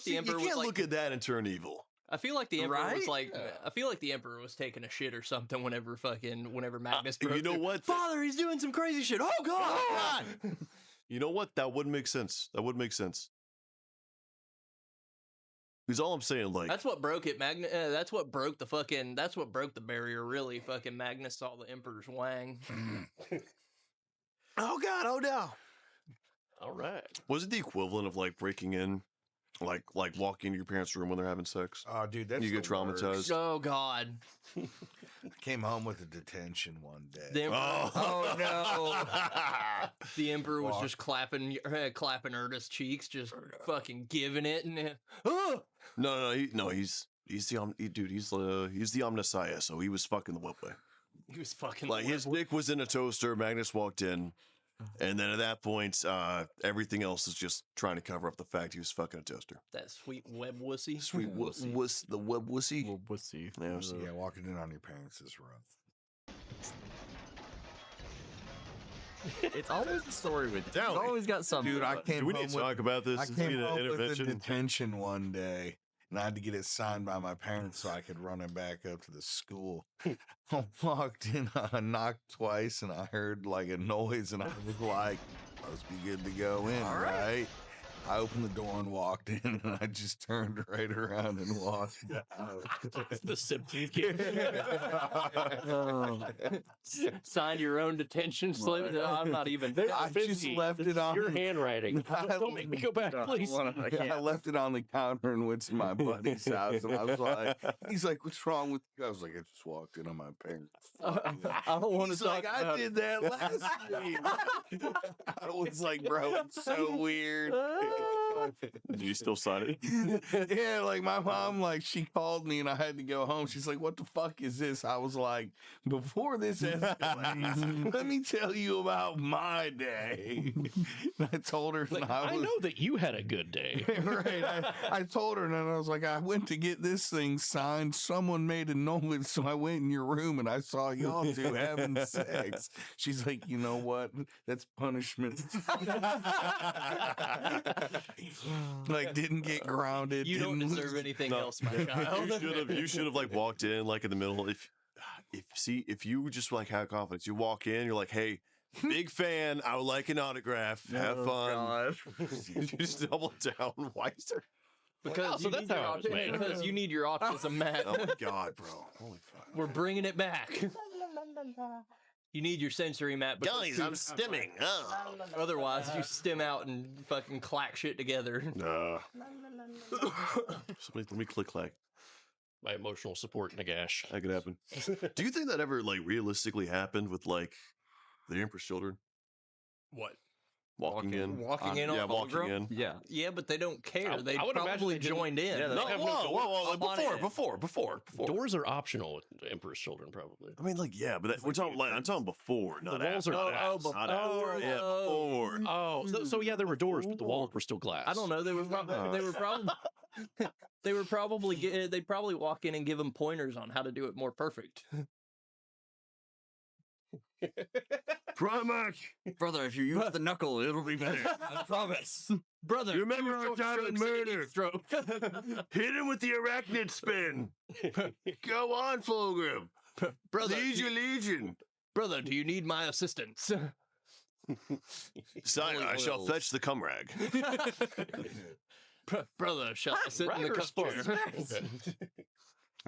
The Emperor you can't was look at that and turn evil. I feel like the Emperor was Right? like, I feel like the Emperor was taking a shit or something whenever Magnus broke You know through. what? Father, he's doing some crazy shit. Oh God! You know what? That wouldn't make sense. That would make sense. Because all I'm saying, like, That's what broke it. That's what broke the fucking. That's what broke the barrier. Really, fucking Magnus saw the Emperor's wang. oh God, oh no. All right. Was it the equivalent of like breaking in, like walking into your parents' room when they're having sex? Oh, dude, that's You get the worst. traumatized. Oh God! I came home with a detention one day. The Emperor, Oh no! the Emperor was Fuck. just clapping Ernest's cheeks, just fucking giving it, and oh! No, he's the Omnissiah, so he was fucking the webway. He was fucking Like his dick was in a toaster. Magnus walked in, and then at that point, everything else is just trying to cover up the fact he was fucking a toaster. that sweet web wussy. Sweet wuss, the web wussy. Well, we'll see. Yeah, it was- Yeah, walking in on your parents is rough. It's always a story with you. Towlie. You've always got something. Dude, I about it. came Do we need home to with talk about this? I Is came this an home with a intervention? detention one day, and I had to get it signed by my parents so I could run it back up to the school. I walked in, I knocked twice, and I heard like a noise, and I was like, must be good to go in, right? I opened the door and walked in, and I just turned right around and walked out. The Simpsons kid. Signed your own detention slip. No, I'm not even. I just left it on. Your handwriting. Don't make me go back, please. I left it on the counter and went to my buddy's house, and I was like, he's like, what's wrong with you? I was like, I just walked in on my parents. I don't want to He's talk like, I about did that last week. I was like, bro, it's so weird. Do you still sign it? Yeah, like my mom, like she called me and I had to go home. She's like, what the fuck is this? I was like, before this escalates, let me tell you about my day. And I told her, Like, and I was, know that you had a good day. right. I told her, and I was like, I went to get this thing signed. Someone made a noise, so I went in your room and I saw y'all two having sex. She's like, you know what? That's punishment. Like, didn't get grounded. You don't didn't deserve lose- anything No. else, my child. You should have like walked in like in the middle. If you just like had confidence, you walk in, you're like, hey, big fan. I would like an autograph. Have fun. You just double down. Why is there? Because so you that's need your how it was autism- made. because you need your autism, Matt. Oh my god, bro! Holy fuck! We're bringing it back. You need your sensory, Matt. because Guys, I'm stimming. Oh. Otherwise, you stim out and fucking clack shit together. Let me click clack. My emotional support, Nagash. That could happen. Do you think that ever like realistically happened with like the Emperor's children What? walking in? Walking in on Yeah, walking Fulgrim? in. Yeah. Yeah, but they don't care. I They would imagine probably they didn't- joined in. yeah, they No, have no whoa! doors. Before. Doors are optional with the Emperor's children, probably. I mean, like, yeah, but we're talking like I'm talking before, not walls after. are Not glass. after. Not after. Yeah, before. Oh, so yeah, there were doors, but the walls were still glass. I don't know. They were probably. They'd probably walk in and give them pointers on how to do it more perfect. Primarch, Brother, if you use the knuckle, it'll be better. I promise. Brother, you remember our time in murder? Stroke. Hit him with the arachnid spin. Go on, Fulgrim. Brother, Legion. brother, do you need my assistance? Sire, I shall fetch the cum rag. Brother, shall I sit in the cup chair?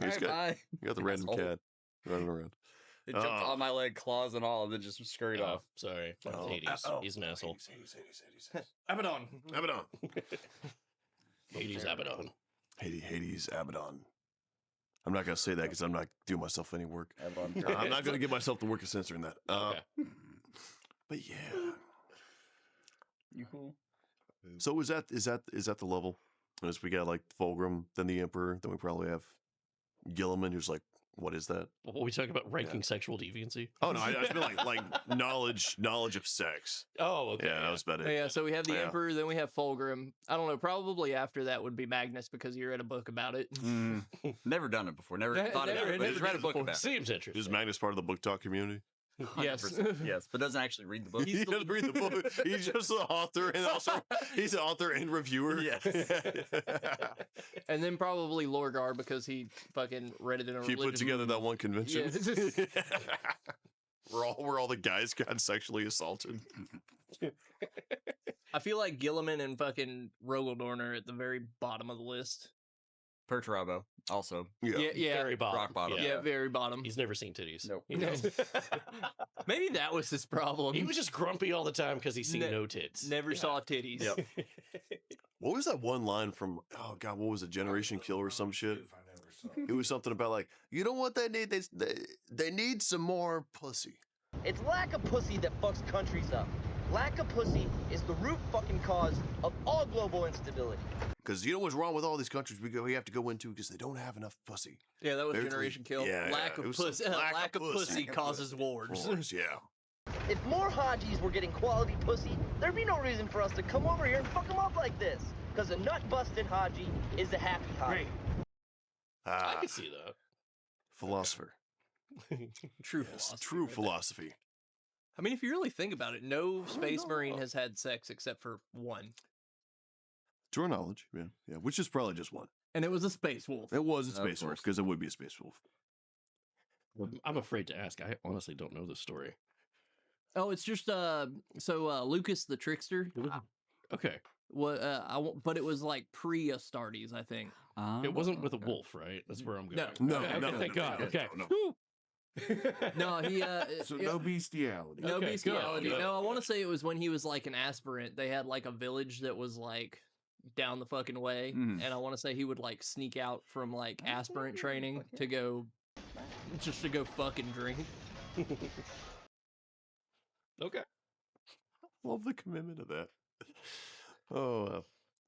You Bye. got the random Asshole. cat running around. It jumped Oh. on my leg, claws and all, and then just scurried Oh, off. sorry. Oh. Hades. He's an asshole. Abaddon. Abaddon. Hades Abaddon. Hades, Abaddon. I'm not going to say that because I'm not doing myself any work. Abaddon. I'm not going to give myself the work of censoring that. Okay. But yeah. You cool? So is that the level? As we got like Fulgrim, then the Emperor, then we probably have Jelloman, who's like, what is that? What were we talking about? Ranking sexual deviancy? Oh no, I just mean like knowledge of sex. Oh, okay. Yeah, that was about it. Yeah, so we have the Yeah. Emperor, then we have Fulgrim. I don't know, probably after that would be Magnus because you read a book about it. Never done it before. Never Ne- thought never- about it. But never just read a did it book before. about it. Seems interesting. Is Magnus part of the book talk community? Yes. 100%, yes, but doesn't actually read the book. He doesn't read the book. He's just the author, and also he's an author and reviewer. Yes. And then probably Lorgar because he fucking read it in a He put religious together that one convention. Yeah. where all the guys got sexually assaulted. I feel like Jelloman and fucking Rogaldorn are at the very bottom of the list. Perturabo, also. Yeah. Very bottom. Rock bottom. Yeah, very bottom. He's never seen titties. Nope. You know? Maybe that was his problem. He was just grumpy all the time because he's seen Ne- no tits. Never saw titties. Yep. What was that one line from? Oh God, what was it? Generation Kill or some shit? It was something about like, you know what they need? They need some more pussy. It's lack of pussy that fucks countries up. Lack of pussy is the root fucking cause of all global instability. Because you know what's wrong with all these countries we have to go into because they don't have enough pussy. Yeah, that was They're Generation Kill. yeah, lack yeah, it of was pussy. some Lack of pussy causes wars. Wars, yeah. If more Hajis were getting quality pussy, there'd be no reason for us to come over here and fuck them up like this. Because a nut-busted Haji is a happy Haji. I Ah, can see that. philosopher. True Yes, philosophy. true right there. philosophy. I mean, if you really think about it, no space marine has had sex except for one. To our knowledge, yeah, which is probably just one. And it was a space wolf. It was a Of space wolf course. because it would be a space wolf. I'm afraid to ask. I honestly don't know this story. Oh, it's just Lucas the Trickster. Okay. But it was like pre-Astartes, I think. It wasn't with a wolf, right? That's where I'm going. No. No, Okay, no, thank no, God. no, Okay. no. Whew. No, he So it- no bestiality. no Okay, bestiality. good. No, I want to say it was when he was like an aspirant. They had like a village that was like down the fucking way, Mhm. and I want to say he would like sneak out from like aspirant training to go fucking drink. Okay. Love the commitment of that. Oh,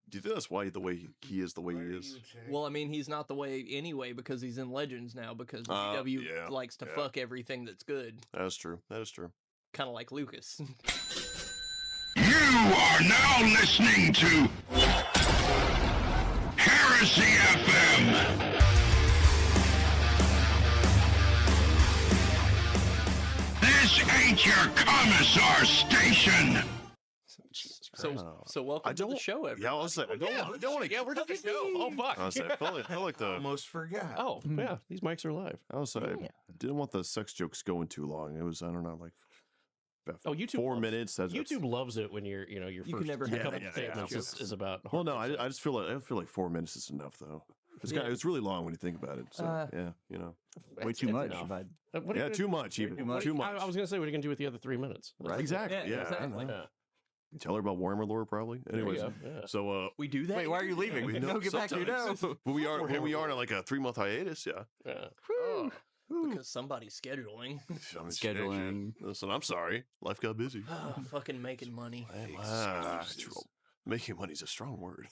do you think that's why the way he is the way he is? Well, I mean, he's not the way anyway because he's in Legends now because GW yeah, likes to yeah. fuck everything that's good, That's true. That is true. kind of like Lucas. You are now listening to Heresy FM. This ain't your commissar station. So welcome to the show, everybody. Yeah, I was like, I don't want to. Yeah, we're done to go. Oh, fuck. I was like, I felt like the. Almost forgot. Oh, yeah. These mics are live. I was like, I didn't want the sex jokes going too long. It was, I don't know, like. about Oh, YouTube 4 loves- minutes. YouTube loves it when your You first can never have couple sex statements jokes. is about. Well, no, hardcore I just feel like 4 minutes is enough though. Yeah. It's really long when you think about it. So yeah, you know, sex. Way too That's much. enough. If I'd- What are you yeah, gonna- too much even too much. too much. I was gonna say, what are you gonna do with the other 3 minutes? Right. Exactly. Yeah, Yeah, exactly. Yeah. Tell her about Warhammer lore probably. There you Anyways, go, yeah. so We do that. Wait, why are you leaving? we No, get back here now. sometimes. But we are on like a 3-month hiatus. Yeah. Yeah. Oh, because somebody's scheduling. I mean, Scheduling. Listen, I'm sorry. Life got busy. Fucking making money. Making money's a strong word.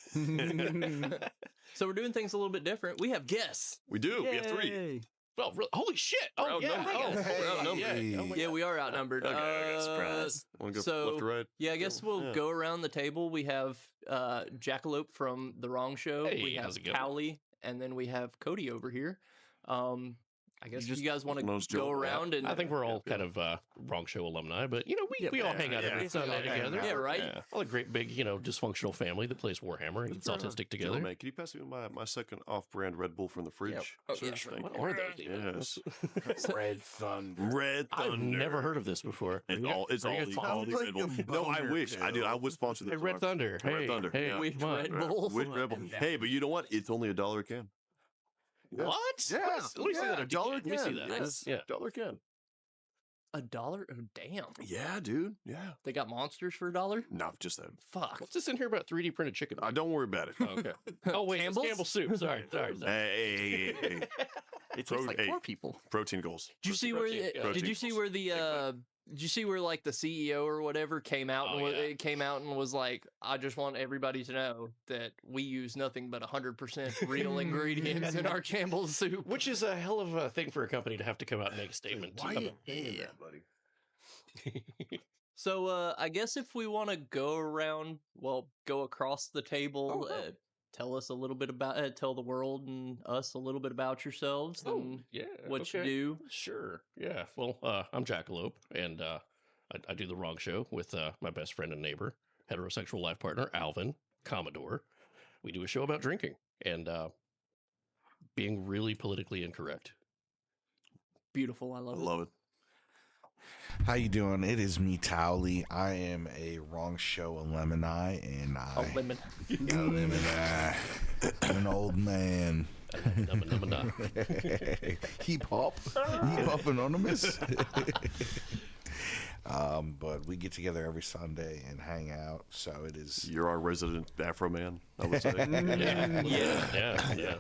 So we're doing things a little bit different. We have guests. We do. We have 3. Yay. Well, holy shit! Oh yeah. outnumbered. Oh, We're outnumbered. yeah. Oh my Yeah, God. we are outnumbered. Okay, surprise. Want to go so- left to right? Yeah, I guess we'll Yeah. go around the table. We have Jackalope from the Wrong Show. Hey, we have how's it going? Towlie, and then we have Cody over here. I guess you guys want to knows go Joe. around and I think we're all kind of Wrong Show alumni, but we all hang out every Sunday together. Yeah, right. Yeah. All a great big dysfunctional family that plays Warhammer and eats autistic together. Man, can you pass me my second off-brand Red Bull from the fridge? Oh, Sir? yeah. Thank What you. are those even? Yes. Red Thunder. Red I've Thunder. never heard of this before. It's all Are you guys all the Red Bull. like a No, I boner wish I did. I would sponsor this. Hey, Red Thunder. Red Hey, Thunder. Hey, Yeah. With come on. Red Bull. With Red Bull. Hey, but you know what? It's only $1 a can. Yeah. What? Yeah. Let me see that. $1 a Let me see can. that. Nice. Yeah. $1 can. $1? Oh, damn. Yeah, dude. Yeah. They got monsters for $1? No, just that. Fuck. What's this in here about 3D printed chicken? Don't worry about it. Oh, okay. Oh wait, it's Campbell's? Campbell's soup. Sorry. Hey. It Pro- tastes like hey. 4 people. Protein goals. Did you see where? Protein, yeah. Did Protein you see goals. where the? Did you see where like the CEO or whatever came out Oh, and yeah. it came out and was like, I just want everybody to know that we use nothing but 100% real ingredients in our Campbell's soup. Which is a hell of a thing for a company to have to come out and make a statement. Why about. you saying that, buddy? So I guess if we want to go around, well, go across the table. tell us a little bit about, tell the world and us a little bit about yourselves and Yeah. what you do. Sure. Yeah. Well, I'm Jackalope, and I do the Wrong Show with my best friend and neighbor, heterosexual life partner, Alvin Commodore. We do a show about drinking and being really politically incorrect. Beautiful. I I love it. love it. How you doing? It is me, Towlie. I am a Wrong Show alumni, and Oh, lemon. I'm an old man. Num-a-num-a-num. Hip hop anonymous. But we get together every Sunday and hang out. So it is. You're our resident Afro man, I would say. Yeah.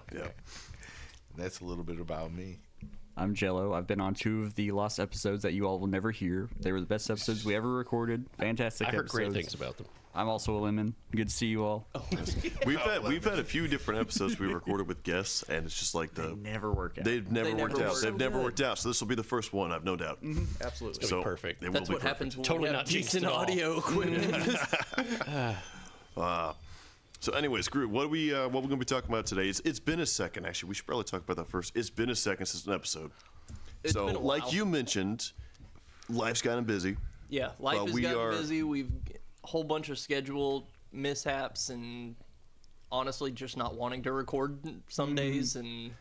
That's a little bit about me. I'm Jello. I've been on 2 of the lost episodes that you all will never hear. They were the best episodes we ever recorded. Fantastic I heard episodes. great things about them. I'm also a lemon. Good to see you all. We've had a few different episodes we recorded with guests, and it's just like Never work out. they've never worked out. work. They've never worked out. So this will be the first one, I've no doubt. Absolutely. It's gonna be perfect. They will That's be what perfect. happens when Totally we have not jinxed decent at all. audio equipment. So, anyways, Groot, what we gonna be talking about today? It's been a second. Actually, we should probably talk about that first. It's been a second since an episode. It's So, been a like while. you mentioned, life's gotten busy. Yeah, life Well, has we gotten are- busy. We've a whole bunch of schedule mishaps and honestly just not wanting to record some days. And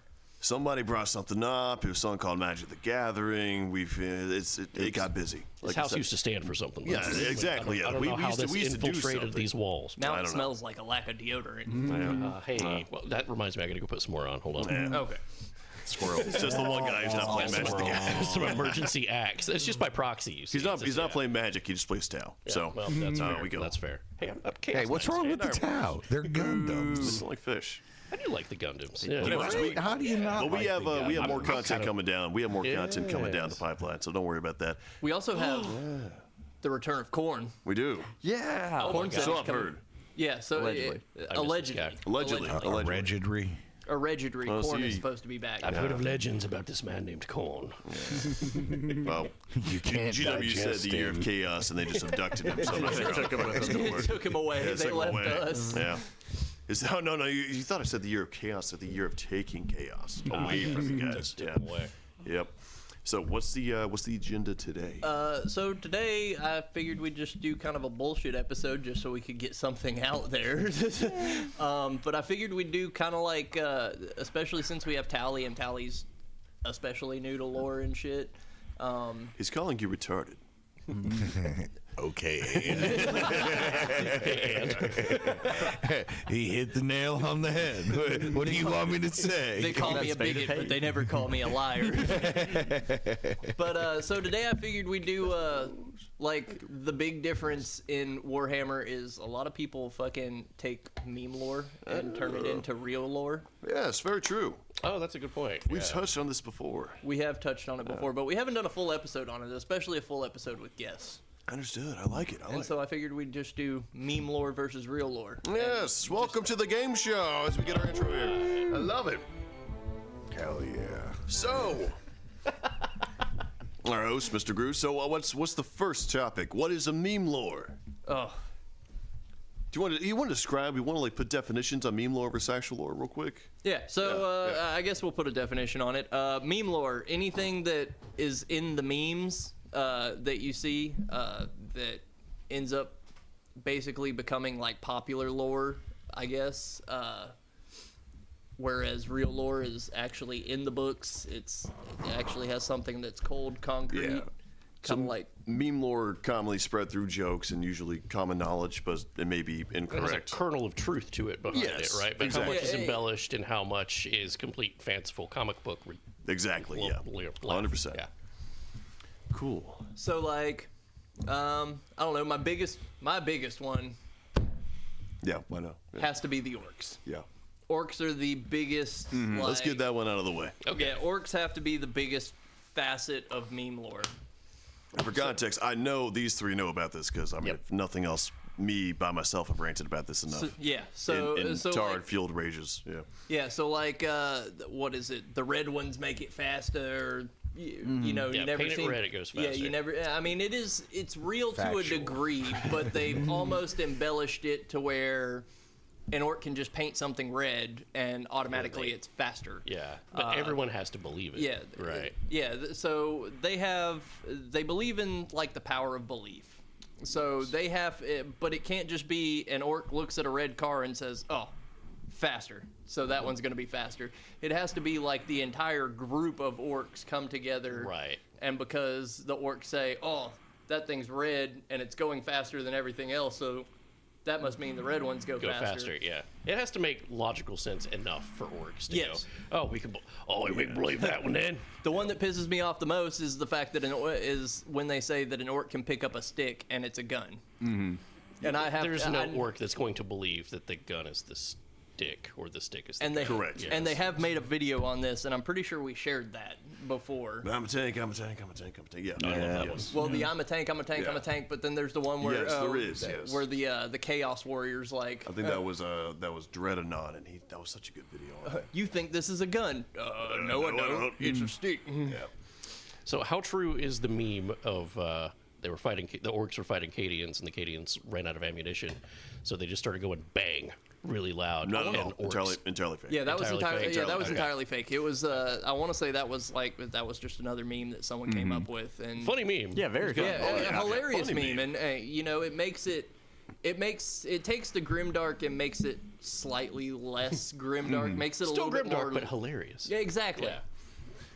Somebody brought something up. It was something called Magic the Gathering. It got busy. This I house said. used to stand for something. Yeah, exactly, I don't yeah. know We how used to- this we used to do infiltrated something. these walls. now I it don't know. smells like a lack of deodorant. Hey, well, that reminds me. I got to go put some more on. Hold on. Okay. Squirrel. It's just the one guy who's not playing Magic the Gathering. Some emergency acts. It's just by proxy. You see. He's not playing Magic. He just plays Tau. So Well, that's fair. we go. That's fair. Hey, Hey, what's wrong with the Tau? They're Gundams. It's like fish. I do like the Gundams. Yeah. Anyways, Right? How do you not? But we like have the we have Gundams? more I'm content kind of- coming down. We have more content coming down the Yes. pipeline. So don't worry about that. We also have the return of corn. We do. Yeah. Corn said So it's I've coming- heard. Yeah, so Allegedly. allegedly. Allegedly. Allegedly. Allegedly, Oh, corn is see. supposed to be back. I've heard of legends about this man named Corn. Well, You can't GW said digest the year of him. chaos, and they just abducted him. So I'm not sure how took him with that's them. gonna work. Took him away. Yeah, They took him left away. us. Yeah. No. You thought I said the year of chaos, or the year of taking chaos away from you guys. Took Yeah. him away. Yep. So what's the agenda today? So today I figured we'd just do kind of a bullshit episode just so we could get something out there. But I figured we'd do kind of like, especially since we have Towlie and Tallie's especially new to lore and shit. He's calling you retarded. Okay. He hit the nail on the head. What do you want me to say? They call me a bigot, but they never call me a liar. But so today I figured we'd do like the big difference in Warhammer is a lot of people fucking take meme lore and turn it into real lore. Yes, very true. Oh, that's a good point. We've Yeah. touched on this before. We have touched on it before, but we haven't done a full episode on it, especially a full episode with guests. Understood. I like it. And so I figured we'd just do meme lore versus real lore. Yes, welcome to the game show as we get our intro here. I love it. Hell yeah. So, our host, Mr. Groove. So, what's the first topic? What is a meme lore? Oh, Do you want to describe? You want to like put definitions on meme lore versus actual lore, real quick? yeah. So Yeah. I guess we'll put a definition on it. Meme lore: anything that is in the memes that you see that ends up basically becoming like popular lore, I guess. Whereas real lore is actually in the books. It actually has something that's cold, concrete, Yeah. kind of like. Meme lore commonly spread through jokes and usually common knowledge, but it may be There's a incorrect. kernel of truth to it behind Yes, it, right? But exactly. how much is Yeah, embellished and how much is complete fanciful comic book? Exactly. Yeah. 100%. Yeah. Cool. So like, I don't know. My biggest one Yeah. Why not? Yeah. has to be the orcs. Yeah. Orcs are the biggest. Like, Let's get that one out of the way. Yeah, orcs have to be the biggest facet of meme lore. And for context, I know these three know about this because I mean, Yep. if nothing else, me by myself have ranted about this enough. So in so tarred like, field rages. Yeah. yeah, so like, what is it? The red ones make it faster. You know, Yeah, you never paint it seen. red, it goes Yeah, faster. you never. I mean, it's real to a Factual. degree, but they've almost embellished it to where an orc can just paint something red and automatically it's faster. Yeah, but everyone has to believe it. Yeah, right. Yeah, so they believe in like the power of belief. So they have, but it can't just be an orc looks at a red car and says, "Oh, faster." So that one's going to be faster. It has to be like the entire group of orcs come together. Right. And because the orcs say, "Oh, that thing's red and it's going faster than everything else," so that must mean the red ones go faster. Yeah. It has to make logical sense enough for orcs to Yes. go, we can believe that one then. The one that pisses me off the most is the fact that is when they say that an orc can pick up a stick and it's a gun. Mm-hmm. And There's no orc that's going to believe that the gun is the stick or the stick is the gun. Correct. And they have made a video on this, and I'm pretty sure we shared that before. I'm a tank. Yeah. I love that one. Well, the I'm a tank, I'm a tank, I'm a tank, but then there's the one where Yes, there is, yes. where the Chaos Warriors like. I think that was Dreadanon, and that was such a good video. On it. You think this is a gun? No, I don't. It's a stick. Yeah. So how true is the meme of the orcs were fighting Cadians, and the Cadians ran out of ammunition, so they just started going bang really loud. No, and orcs, entirely fake. Yeah, that was Entirely fake. entirely fake. It was I want to say that was just another meme that someone came up with, and funny meme. Yeah, very good. yeah, hilarious funny meme, and you know it takes the grimdark and makes it slightly less grimdark, makes it Still a little bit more grimdark, but hilarious. Yeah, exactly. Yeah.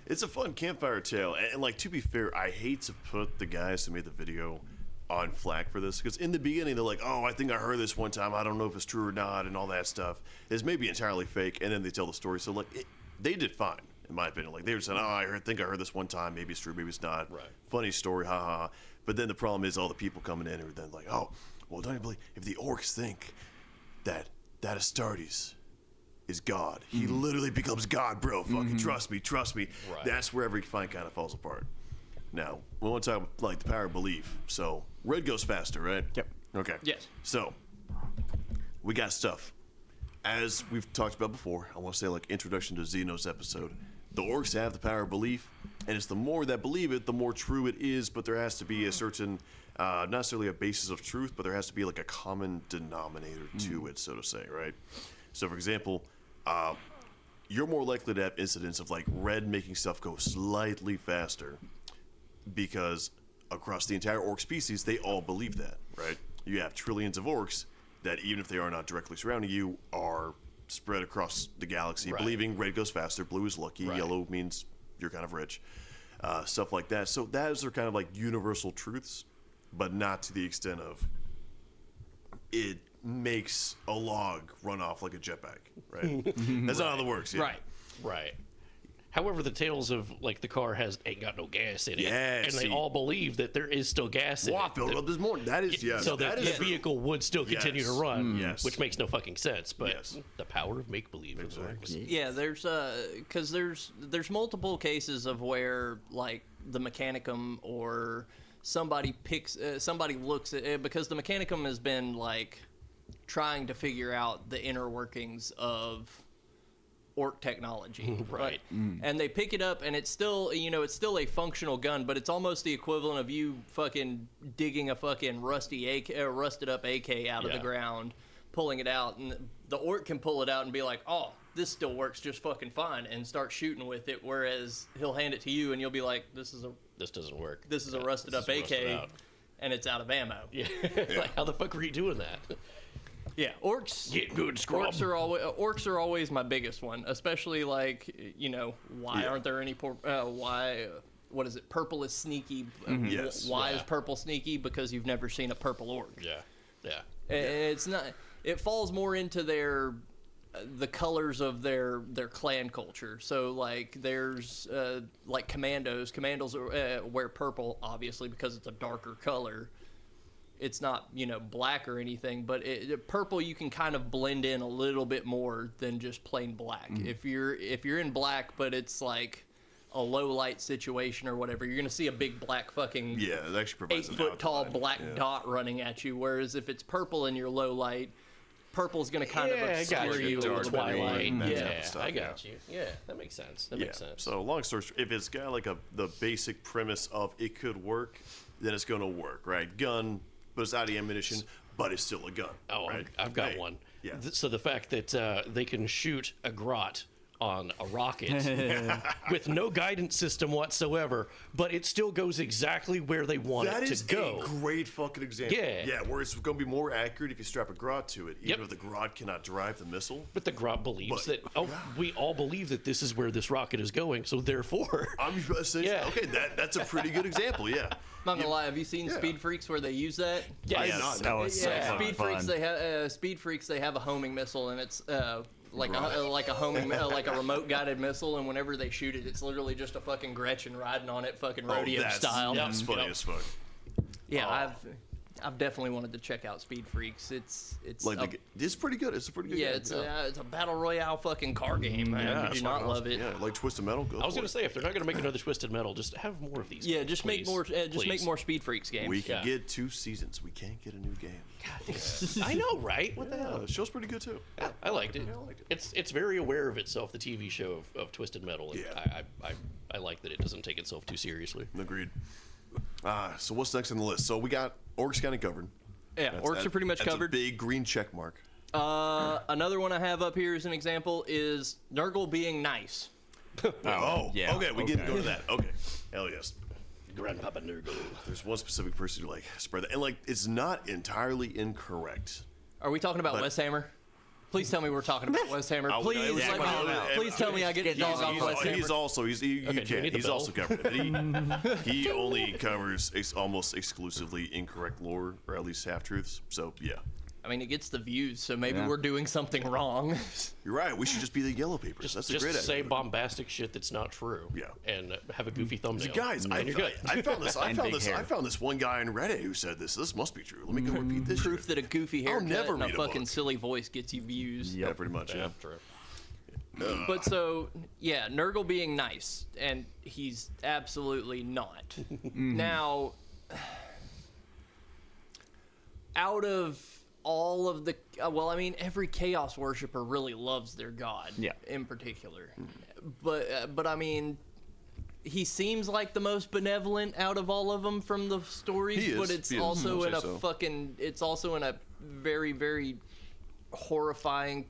It's a fun campfire tale, and like to be fair, I hate to put the guys who made the video on flack for this, because in the beginning they're like, "Oh, I think I heard this one time. I don't know if it's true or not," and all that stuff. It's maybe entirely fake, and then they tell the story. So like, they did fine, in my opinion. Like they were saying, "Oh, I think I heard this one time. Maybe it's true, maybe it's not." Right. Funny story, ha ha. But then the problem is all the people coming in are then like, "Oh, well, don't you believe if the orcs think that Astartes is God? He literally becomes God, bro. Fucking trust me. Right. That's where every fight kind of falls apart." Now, we want to talk about like the power of belief. So, red goes faster, right? Yep. Okay. Yes. So, we got stuff. As we've talked about before, I want to say like introduction to Xeno's episode. The orcs have the power of belief, and it's the more that believe it, the more true it is. But there has to be a certain, not necessarily a basis of truth, but there has to be like a common denominator to it, so to say, right? So, for example, you're more likely to have incidents of like red making stuff go slightly faster because across the entire orc species, they all believe that, right? You have trillions of orcs that, even if they are not directly surrounding you, are spread across the galaxy, Right. believing red goes faster, blue is lucky, Right. yellow means you're kind of rich, stuff like that. So those are kind of like universal truths, but not to the extent of it makes a log run off like a jetpack, right? That's not how it works. Yeah. Right. Right. However, the tales of like the car ain't got no gas in it, Yeah, and see. they all believe that there is still gas in Well, I it. filled it up this morning. That is, yes. So that the is true. vehicle would still continue to Yes. run, Yes. which makes no fucking sense. But Yes. the power of make believe. Exactly. Yeah, there's because there's multiple cases of where like the Mechanicum or somebody looks at it, because the Mechanicum has been like trying to figure out the inner workings of orc technology, Right. And they pick it up, and it's still a functional gun, but it's almost the equivalent of you fucking digging a fucking rusted up AK out of the Yeah. ground, pulling it out, and the orc can pull it out and be like, "Oh, this still works just fucking fine," and start shooting with it. Whereas he'll hand it to you, and you'll be like, "This doesn't work. is a rusted this up is AK, rusted out. and it's out of ammo." Yeah. Like, how the fuck were you doing that? Yeah, orcs. Get good, scrub. Orcs are always my biggest one, especially like why Yeah. aren't there any what is it? Purple is sneaky. Yes. Why is Yeah. purple sneaky? Because you've never seen a purple orc. Yeah. Yeah. And it's not. It falls more into the colors of their clan culture. So like there's like commandos. Commandos wear purple, obviously, because it's a darker color. It's not black or anything, but purple you can kind of blend in a little bit more than just plain black. If you're in black, but it's like a low light situation or whatever, you're gonna see a big black fucking Yeah, it actually provides 8 an foot tall outline. black Yeah. dot running at you. Whereas if it's purple and you're low light, purple's gonna kind of I got obscure you a dark little bit. Twilight. and that Yeah. type of stuff, I yeah. got you. Yeah, that makes sense. That Yeah. makes sense. So long story short, if it's got like the basic premise of it could work, then it's gonna work, right? Gun, but it's out of ammunition, but it's still a gun. Oh, right? I've got Hey, one. Yeah. So the fact that they can shoot a grot on a rocket with no guidance system whatsoever, but it still goes exactly where they want That it is to go. a great fucking example. Yeah. Yeah, where it's going to be more accurate if you strap a grot to it, even if the grot cannot drive the missile. But the grot believes that, we all believe that this is where this rocket is going, so therefore... I'm saying, okay, that's a pretty good example, yeah. Not gonna lie, have you seen Speed Freaks where they use that? Yes. That was so Speed Freaks, they have a homing missile, and it's like a homing like a remote guided missile, and whenever they shoot it, it's literally just a fucking Gretchen riding on it, fucking rodeo style. That's funny as fuck. Yeah, I've definitely wanted to check out Speed Freaks. It's Like it's pretty good. It's a pretty good yeah, game. it's a battle royale fucking car game, man. Yeah, Could it's you not fucking love awesome. it? Yeah, like Twisted Metal. I was going to say, if they're not going to make another Twisted Metal, just have more of these. Yeah, just make more. Just make Please. more Speed Freaks games. We can get 2 seasons. We can't get a new game. I know, right? What the hell? The show's pretty good too. Yeah, I liked it. It's very aware of itself, the TV show of Twisted Metal. And I like that it doesn't take itself too seriously. Agreed. So what's next on the list? So we got Orcs kind of covered. Yeah, orcs are pretty much that's covered. A big green check mark. Another one I have up here as an example is Nurgle being nice. yeah. Okay, we get to go to that. Okay, hell yes. Grandpapa Nurgle. There's one specific person who like spread that, and like it's not entirely incorrect. Are we talking about Wes Hammer? Please tell me we're talking about Wes Hammer. Please, please tell me I get dog off Wes Hammer. He's also he's also covered it. He only covers almost exclusively incorrect lore, or at least half truths. So yeah. I mean, it gets the views, so maybe we're doing something wrong. You're right. We should just be the Yellow Papers. That's a great idea. Just say bombastic shit that's not true. Yeah. And have a goofy thumbnail. Guys, I found this. I found this one guy on Reddit who said this. This must be true. Let me go repeat this. Proof that a goofy I'll haircut never and a read a fucking book. silly voice gets you views. Yeah, pretty much. Yeah. True. But so, yeah, Nurgle being nice, and he's absolutely not. Now, out of all of the, well, I mean, every Chaos worshiper really loves their god, in particular. But I mean, he seems like the most benevolent out of all of them from the stories. He is. But it's He is. also I'll in a say so. fucking, it's also in a very, very horrifying,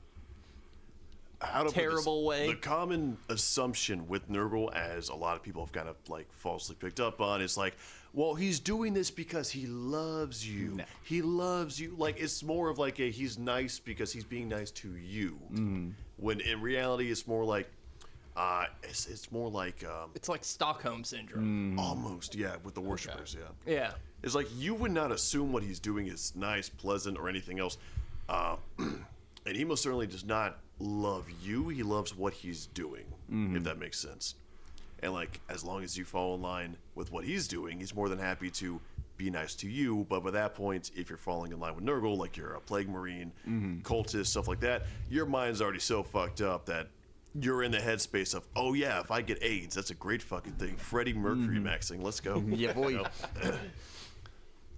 terrible way. The common assumption with Nurgle, as a lot of people have kind of like falsely picked up on, is like, well, he's doing this because he loves you. No. He loves you. Like, it's more of like he's nice because he's being nice to you. When in reality, it's more like, it's more like it's like Stockholm syndrome. almost, yeah, with the worshippers, yeah. Yeah. It's like you would not assume what he's doing is nice, pleasant, or anything else. And he most certainly does not love you. He loves what he's doing, if that makes sense. And like, as long as you fall in line with what he's doing, he's more than happy to be nice to you. But by that point, if you're falling in line with Nurgle, like you're a plague marine, cultist, stuff like that, your mind's already so fucked up that you're in the headspace of, oh yeah, if I get AIDS, that's a great fucking thing. Freddie Mercury maxing, let's go. Yeah, boy.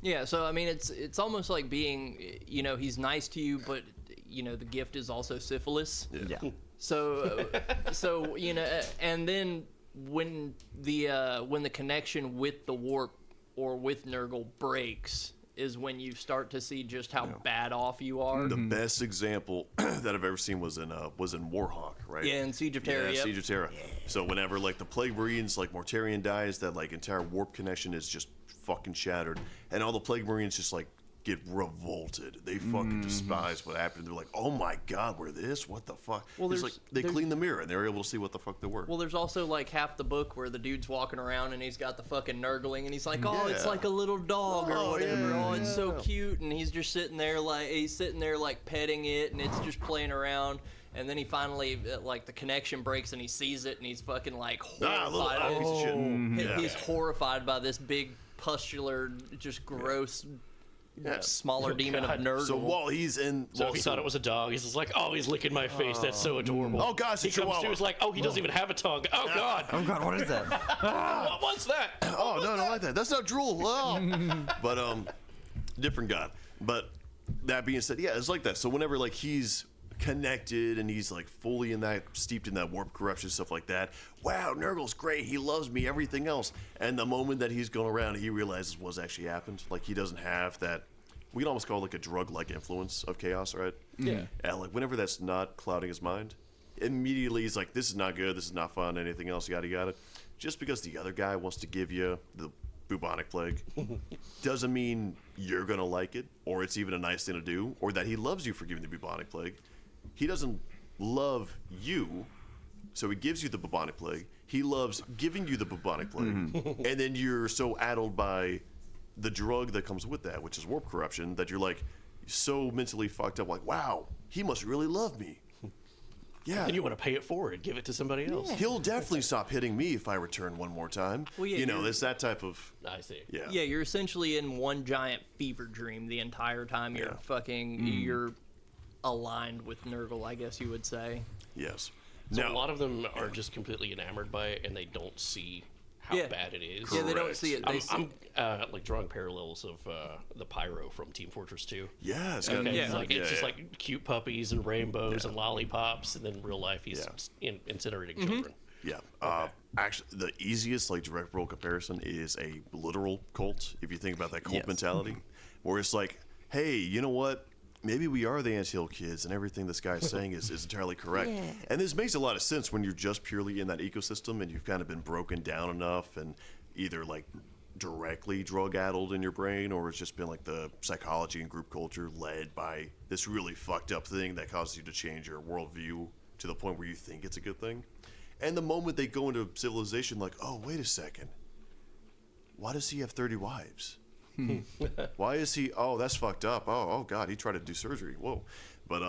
Yeah, so I mean, it's almost like being, you know, he's nice to you, but you know, the gift is also syphilis. Yeah. So, so you know, and then when the connection with the warp or with Nurgle breaks is when you start to see just how bad off you are. The best example that I've ever seen was in Warhawk, right? Yeah, in Siege of Terra. Yeah, Siege of Terra. So whenever like the Plague Marines, like Mortarion dies, that like entire warp connection is just fucking shattered, and all the Plague Marines just like get revolted. They fucking despise what happened. They're like, oh my god, we're this? What the fuck? Well, it's like they clean the mirror and they're able to see what the fuck they were. Well, there's also like half the book where the dude's walking around and he's got the fucking Nurgling and he's like, oh, it's like a little dog or whatever. Oh, it's so cute, and he's just sitting there like petting it, and it's just playing around. And then he finally, like, the connection breaks and he sees it and he's fucking like horrified. Piece of shit. He's horrified by this big pustular, just gross, smaller demon of Nurgle. So while he's in, So he thought it was a dog. He's just like, oh, he's licking my face. That's so adorable. Oh, gosh, he it's a comes to, chihuahua. he's like, oh, he doesn't even have a tongue. Oh god. Oh god, what is that? What was that? Oh no, I don't like that. That's not drool. Oh. But different god. But that being said, yeah, it's like that. So whenever like he's connected and he's like fully in that, steeped in that warp corruption, stuff like that, wow, Nurgle's great, he loves me, everything else. And the moment that he's going around, he realizes what's actually happened. Like he doesn't have that we can almost call it like a drug-like influence of chaos, right? Yeah. And like whenever that's not clouding his mind, immediately he's like, this is not good, this is not fun, anything else, yada yada. Just because the other guy wants to give you the bubonic plague doesn't mean you're gonna like it, or it's even a nice thing to do, or that he loves you for giving the bubonic plague. He doesn't love you, so he gives you the bubonic plague. He loves giving you the bubonic plague, and then you're so addled by the drug that comes with that, which is warp corruption, that you're like so mentally fucked up, like, wow, he must really love me. Yeah. And you want to pay it forward, give it to somebody else. He'll definitely stop hitting me if I return one more time. Well, yeah, you know, it's that type of. I see. Yeah. Yeah, you're essentially in one giant fever dream the entire time. You're you're aligned with Nurgle, I guess you would say. Yes. So Now, a lot of them are just completely enamored by it, and they don't see how bad it is. Yeah, they don't Correct. see it. I'm like drawing parallels of the Pyro from Team Fortress 2. yeah, it's got, Okay, Yeah. it's just like cute puppies and rainbows and lollipops, and then in real life he's incinerating children. Yeah. Actually, the easiest like direct role comparison is a literal cult. If you think about that cult mentality, where it's like, hey, you know what? Maybe we are the anthill kids, and everything this guy's saying is entirely correct. Yeah. And this makes a lot of sense when you're just purely in that ecosystem and you've kind of been broken down enough and either like directly drug-addled in your brain, or it's just been like the psychology and group culture led by this really fucked up thing that causes you to change your worldview to the point where you think it's a good thing. And the moment they go into civilization, like, oh, wait a second. Why does he have 30 wives? Why is he? Oh, that's fucked up. Oh, God, he tried to do surgery. Whoa, but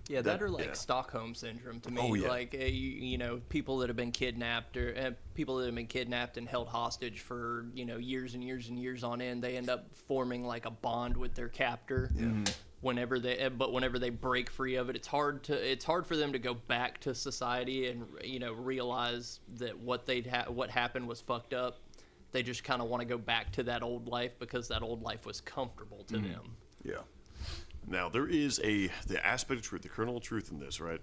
Yeah, that are like Stockholm syndrome to me. Oh, yeah. Like you know, people that have been kidnapped or people that have been kidnapped and held hostage for years and years and years on end. They end up forming like a bond with their captor. Whenever they break free of it, it's hard for them to go back to society and realize that what happened was fucked up. They just kind of want to go back to that old life because that old life was comfortable to them. yeah. Now, there is the aspect of truth, the kernel of truth in this, right,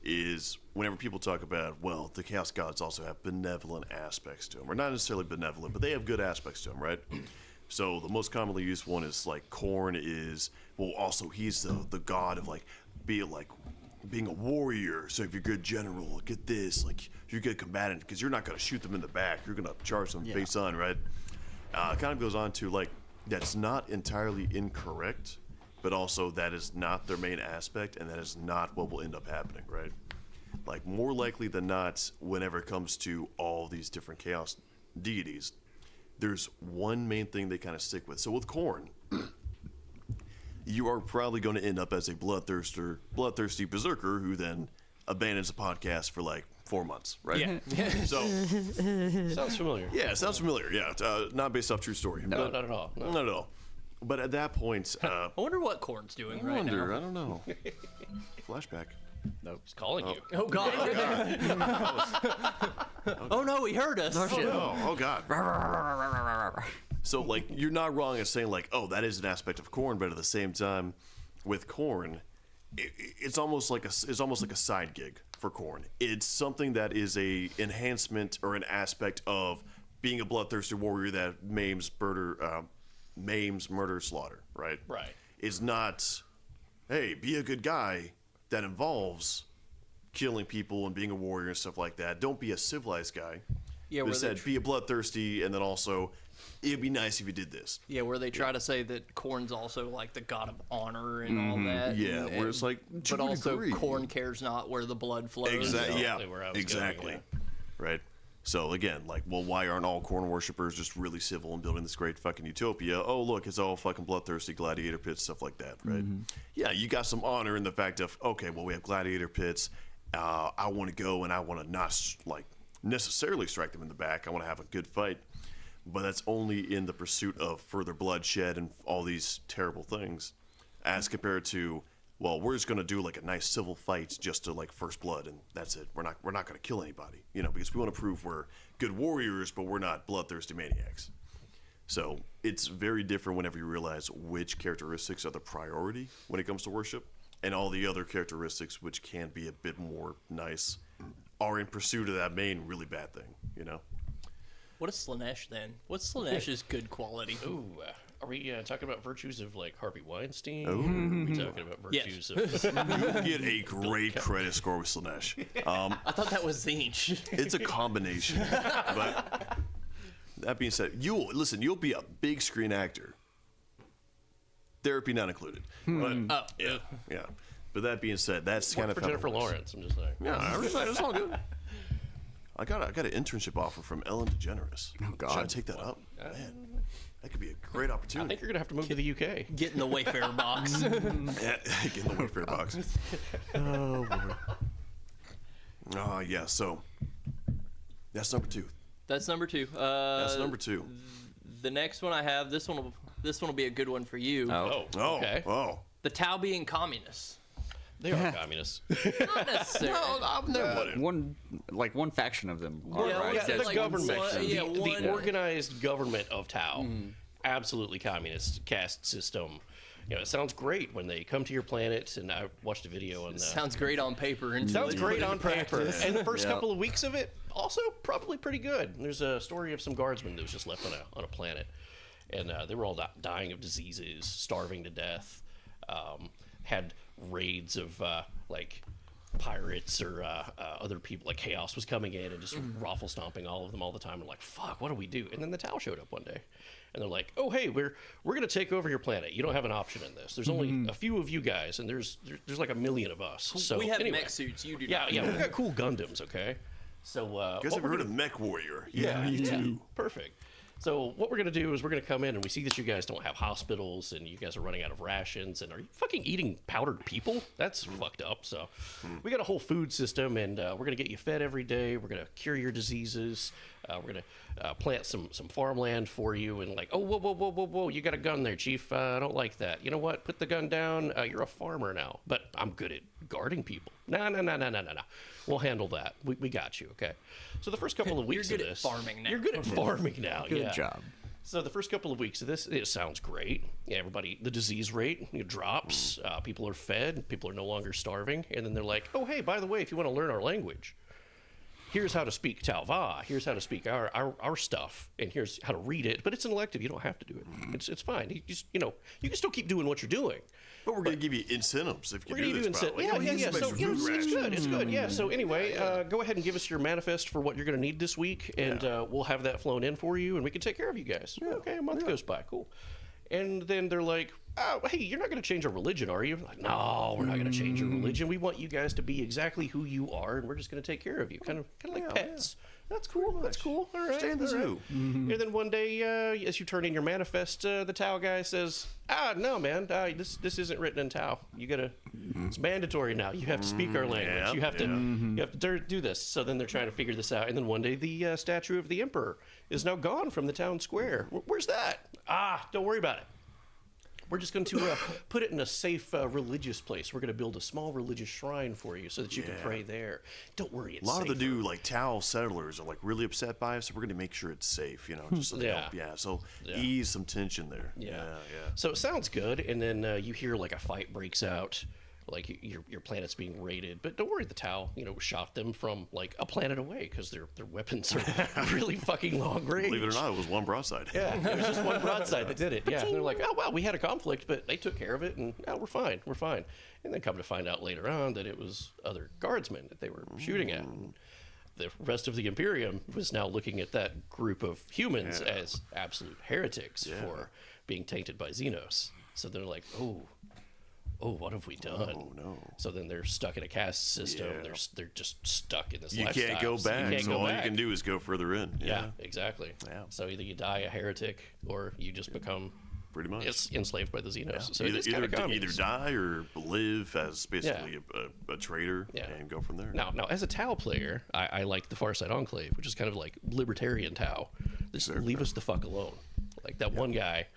is whenever people talk about, well, the Chaos Gods also have benevolent aspects to them. Or not necessarily benevolent, but they have good aspects to them, right? So the most commonly used one is, like, Khorne is, well, also he's the god of, like, being a warrior. So if you're a good general, get this, like, you're a good combatant, because you're not going to shoot them in the back. You're going to charge them face on, right? It kind of goes on to, like, that's not entirely incorrect, but also that is not their main aspect, and that is not what will end up happening, right? Like, more likely than not, whenever it comes to all these different chaos deities, there's one main thing they kind of stick with. So with Khorne, you are probably going to end up as a bloodthirsty berserker who then abandons the podcast for like 4 months, right? Yeah. So, Sounds familiar. yeah, it sounds familiar. Yeah, not based off true story. No, not at all. No. Not at all. But at that point, I wonder what Khorne's doing right now. I don't know. Flashback. He's calling you. Oh God! Oh no, he heard us. Oh God. So like, you're not wrong in saying like, oh, that is an aspect of Khorne, but at the same time, with Khorne, it's almost like a side gig for Khorne. It's something that is a enhancement or an aspect of being a bloodthirsty warrior that maims, murder, slaughter. Right. Right. It's not, hey, be a good guy. That involves killing people and being a warrior and stuff like that. Don't be a civilized guy. Yeah, They said be a bloodthirsty, and then also, it'd be nice if you did this. Yeah, where they try to say that Khorne's also like the god of honor and all that. Yeah, where it's like, to but a also degree. Khorne cares not where the blood flows. Exactly. Yeah. Exactly where I was Exactly. going, Right. So again, like, well, why aren't all Khorne worshippers just really civil and building this great fucking utopia? Oh, look, it's all fucking bloodthirsty gladiator pits, stuff like that, right? Yeah, you got some honor in the fact of, okay, well, we have gladiator pits. I want to go and I want to not like necessarily strike them in the back. I want to have a good fight, but that's only in the pursuit of further bloodshed and all these terrible things, as compared to, well, we're just going to do like a nice civil fight just to like first blood, and that's it. We're not going to kill anybody, because we want to prove we're good warriors, but we're not bloodthirsty maniacs. So it's very different whenever you realize which characteristics are the priority when it comes to worship, and all the other characteristics, which can be a bit more nice, are in pursuit of that main really bad thing, What is Slaanesh then? What's Slaanesh's good quality? Ooh, Are we talking about virtues of like Harvey Weinstein? Oh. Or are we talking about virtues of? You get a great credit score with Slanesh. I thought that was Zinch. It's a combination. But that being said, you'll be a big screen actor. Therapy not included. But, yeah. But that being said, that's kind of for how it Jennifer works. Lawrence. I'm just saying. Yeah, it's all good. I got an internship offer from Ellen DeGeneres. Oh, God. Should I take that up? Man, that could be a great I opportunity. think you're gonna have to move to the UK. Get in the Wayfarer box. Yeah, get in the Wayfair box. Oh, Lord. Oh, yeah, so that's number 2. That's number 2. That's number 2. The next one I have, this one will be a good one for you. Oh. Oh, Okay. oh. The Tau being communists. They are communists. Not necessarily. One faction of them. Are, Yeah, right? yeah, the like government, one- yeah, the one- organized government of Tau, absolutely communist caste system. You know, it sounds great when they come to your planet, and I watched a video on that. Sounds great on paper. And Sounds great on paper. And the first Yeah. couple of weeks of it, also probably pretty good. There's a story of some guardsmen that was just left on a planet, and they were all dying of diseases, starving to death. Had raids of like pirates or other people, like Chaos was coming in and just raffle stomping all of them all the time. And like, fuck, what do we do? And then the Tau showed up one day, and they're like, oh hey, we're gonna take over your planet. You don't have an option in this. There's only a few of you guys, and there's like 1 million of us. So we have anyway, mech suits. You do yeah, not. yeah, we got cool Gundams, okay. So You guys what ever we're heard gonna- of Mech Warrior? yeah, perfect. So what we're gonna do is we're gonna come in and we see that you guys don't have hospitals and you guys are running out of rations, and are you fucking eating powdered people? That's fucked up. So we got a whole food system, and we're gonna get you fed every day. We're gonna cure your diseases. We're gonna plant some farmland for you, and like, oh whoa, you got a gun there, Chief. I don't like that. You know what? Put the gun down. You're a farmer now, but I'm good at guarding people. No. We'll handle that. We got you, okay? So the first couple of weeks You're good of at this, farming now. You're good at farming now. Good yeah. job. So the first couple of weeks of this, it sounds great. Yeah, everybody, the disease rate drops. People are fed. People are no longer starving. And then they're like, oh, hey, by the way, if you want to learn our language, here's how to speak Talva. Here's how to speak our stuff. And here's how to read it. But it's an elective. You don't have to do it. It's fine. You can still keep doing what you're doing. But we're going to give you incentives if you We're do gonna this. give you probably. yeah. Some So extra food it's rations. good. It's good. Yeah. So anyway, go ahead and give us your manifest for what you're going to need this week, and we'll have that flown in for you, and we can take care of you guys. Okay, a month goes by. Cool. And then they're like, oh, hey, you're not going to change our religion, are you? Like, no, we're not going to change your religion. We want you guys to be exactly who you are, and we're just going to take care of you, kind of like pets. That's cool. That's cool. All right. Stay in the all right. zoo. And then one day, as you turn in your manifest, the Tau guy says, no, man, this isn't written in Tau. You gotta, it's mandatory now. You have to speak our language. yeah, You have to do this. So then they're trying to figure this out. And then one day, the statue of the emperor is now gone from the town square. Where's that? Don't worry about it. We're just going to put it in a safe religious place. We're going to build a small religious shrine for you so that you can pray there. Don't worry, it's A lot of the safer. new like Tau settlers are like really upset by us, so we're going to make sure it's safe, just so they Yeah. help. Yeah, so ease some tension there. Yeah. So it sounds good, and then you hear like a fight breaks out, like your planet's being raided. But don't worry, the Tau, shot them from like a planet away because their weapons are really fucking long range. Believe it or not, it was one broadside. Yeah, it was just one broadside that did it. Yeah, and they're like, oh wow, we had a conflict, but they took care of it, and we're fine. And then come to find out later on that it was other guardsmen that they were shooting at. And the rest of the Imperium was now looking at that group of humans as absolute heretics for being tainted by Xenos. So they're like, oh, what have we done? Oh no. So then they're stuck in a caste system. Yeah. They're just stuck in this You lifestyle. can't go So back. you can't So go all back. you can do is go further in. Yeah, exactly. Yeah. So either you die a heretic or you just become Pretty much. enslaved by the Xenos. So either, it's kind of either communist. die or live as basically a traitor and go from there. Now, as a Tau player, I like the Farside Enclave, which is kind of like libertarian Tau. Just leave us the fuck alone. Like that one guy,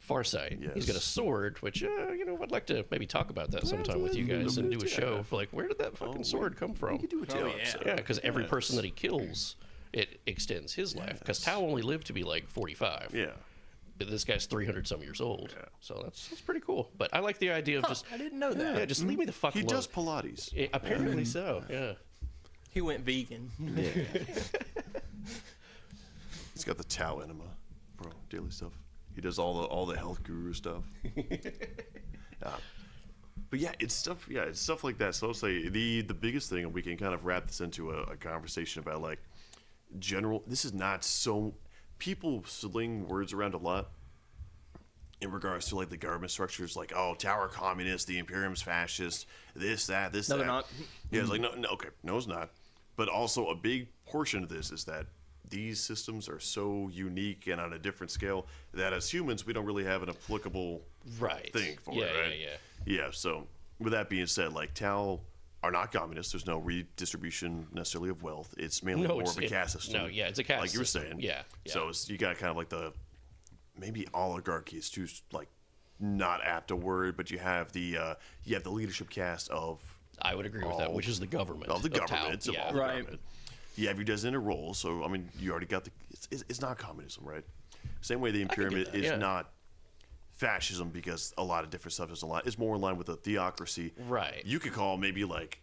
Farsight, he's got a sword, which, I'd like to maybe talk about that sometime with you guys and do a show for like, where did that fucking sword come from? We could do a Tau episode. Yeah, because every person that he kills, it extends his life. Because Tau only lived to be like 45. Yeah. But this guy's 300 some years old. So that's pretty cool. But I like the idea of just, I didn't know that. yeah, just leave me the fuck He alone. does Pilates. Apparently so, yeah. He went vegan. He's got the Tau enema, bro. Daily stuff. He does all the health guru stuff. But yeah, it's stuff. Yeah, it's stuff like that. So I'll say the biggest thing, and we can kind of wrap this into a conversation about like general. This is not so. People sling words around a lot in regards to like the government structures, like Tower communist, the Imperium's fascist, this that. No, they're not. Yeah, it's like no, okay, no, it's not. But also a big portion of this is that these systems are so unique and on a different scale that as humans we don't really have an applicable thing for it, right? Yeah. So with that being said, like Tau are not communists. There's no redistribution necessarily of wealth. It's mainly more of a caste system. No, yeah, it's a caste like you were system. saying. Yeah. So you got kind of like the maybe oligarchy is too like not apt a word, but you have the leadership caste of. I would agree with that, which is the government. Of the government. Tau. It's of all the government. You have your designated roles, so I mean, you already got the. It's not communism, right? Same way the Imperium is not fascism because a lot of different stuff is a lot. It's more in line with a theocracy. Right. You could call maybe like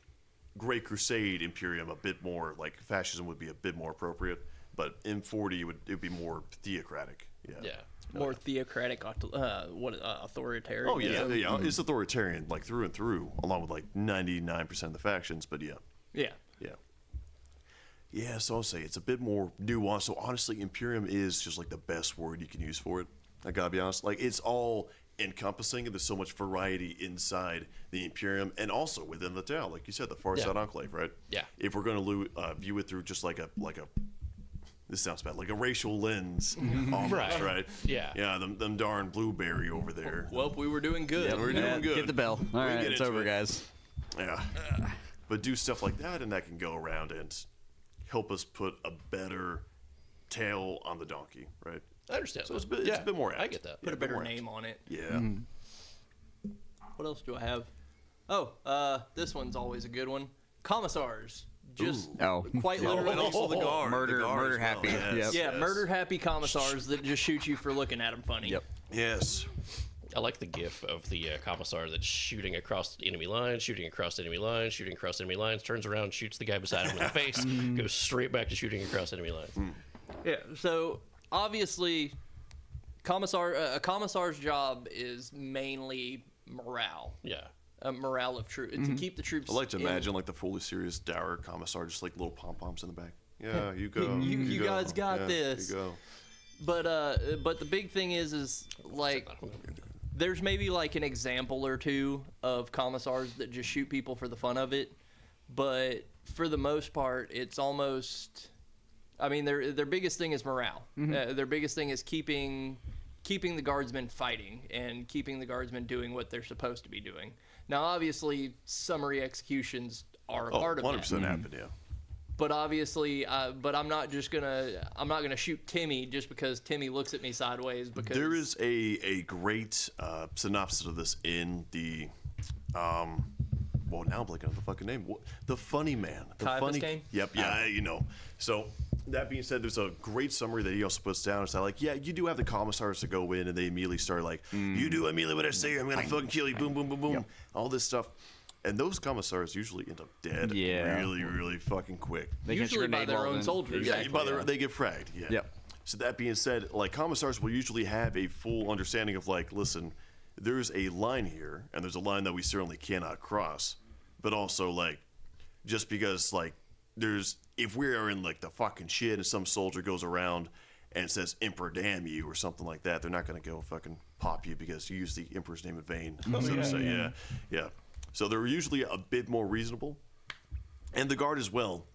Great Crusade Imperium a bit more like fascism would be a bit more appropriate, but M40 it would be more theocratic. Yeah. More theocratic, authoritarian. Oh yeah, it's authoritarian like through and through, along with like 99% of the factions. But yeah. So I'll say it's a bit more nuanced. So honestly, Imperium is just like the best word you can use for it. I gotta be honest. Like it's all encompassing, and there's so much variety inside the Imperium, and also within the Tau. Like you said, the Far Side Enclave, right? Yeah. If we're gonna view it through just like a this sounds bad, like a racial lens, almost, right? Yeah. Yeah, them darn blueberry over there. Well, we were doing good. We're doing good. Get the bell. All right, get it's into over, it. guys. Yeah. But do stuff like that, and that can go around and help us put a better tail on the donkey, right? I understand. So it's a bit more apt. I get that. Put a better name on it. Yeah. What else do I have? Oh, this one's always a good one. Commissars. Just quite literally. And also the guard. Murder the guard as well. happy. Yes, Yeah, yes. murder happy commissars that just shoot you for looking at them funny. Yep. Yes. I like the gif of the commissar that's shooting across enemy lines, shooting across enemy lines, shooting across enemy lines, turns around, shoots the guy beside him in the face, goes straight back to shooting across enemy lines. Yeah. So obviously, a commissar's job is mainly morale. Yeah. Morale of troops to keep the troops. I like to in- imagine like the fully serious dour commissar, just like little pom poms in the back. Yeah, you go. You go. guys got Yeah, this. You go. But the big thing is like there's maybe like an example or two of commissars that just shoot people for the fun of it, but for the most part, it's almost. I mean, their biggest thing is morale. Their biggest thing is keeping the guardsmen fighting and keeping the guardsmen doing what they're supposed to be doing. Now, obviously, summary executions are a part of 100% that. happened, yeah. But obviously, I'm not gonna shoot Timmy just because Timmy looks at me sideways. Because There is a great synopsis of this in the well, now I'm blanking on the fucking name. The Funny Man. The Caiaphas Cain? Yep, yeah, you know. So that being said, there's a great summary that he also puts down. It's like, yeah, you do have the commissars to go in, and they immediately start like, you do immediately what I say, I'm gonna fucking kill you, boom, boom, boom, boom, all this stuff. And those commissars usually end up dead really, really fucking quick. They catch a usually by grenade their while own in- soldiers. Yeah, they get fragged. Yeah. Yep. So that being said, like commissars will usually have a full understanding of like, listen, there's a line here, and there's a line that we certainly cannot cross. But also like, just because like if we are in like the fucking shit and some soldier goes around and says "Emperor damn you" or something like that, they're not gonna go fucking pop you because you use the Emperor's name in vain. So to say. Yeah. So they're usually a bit more reasonable, and the guard as well.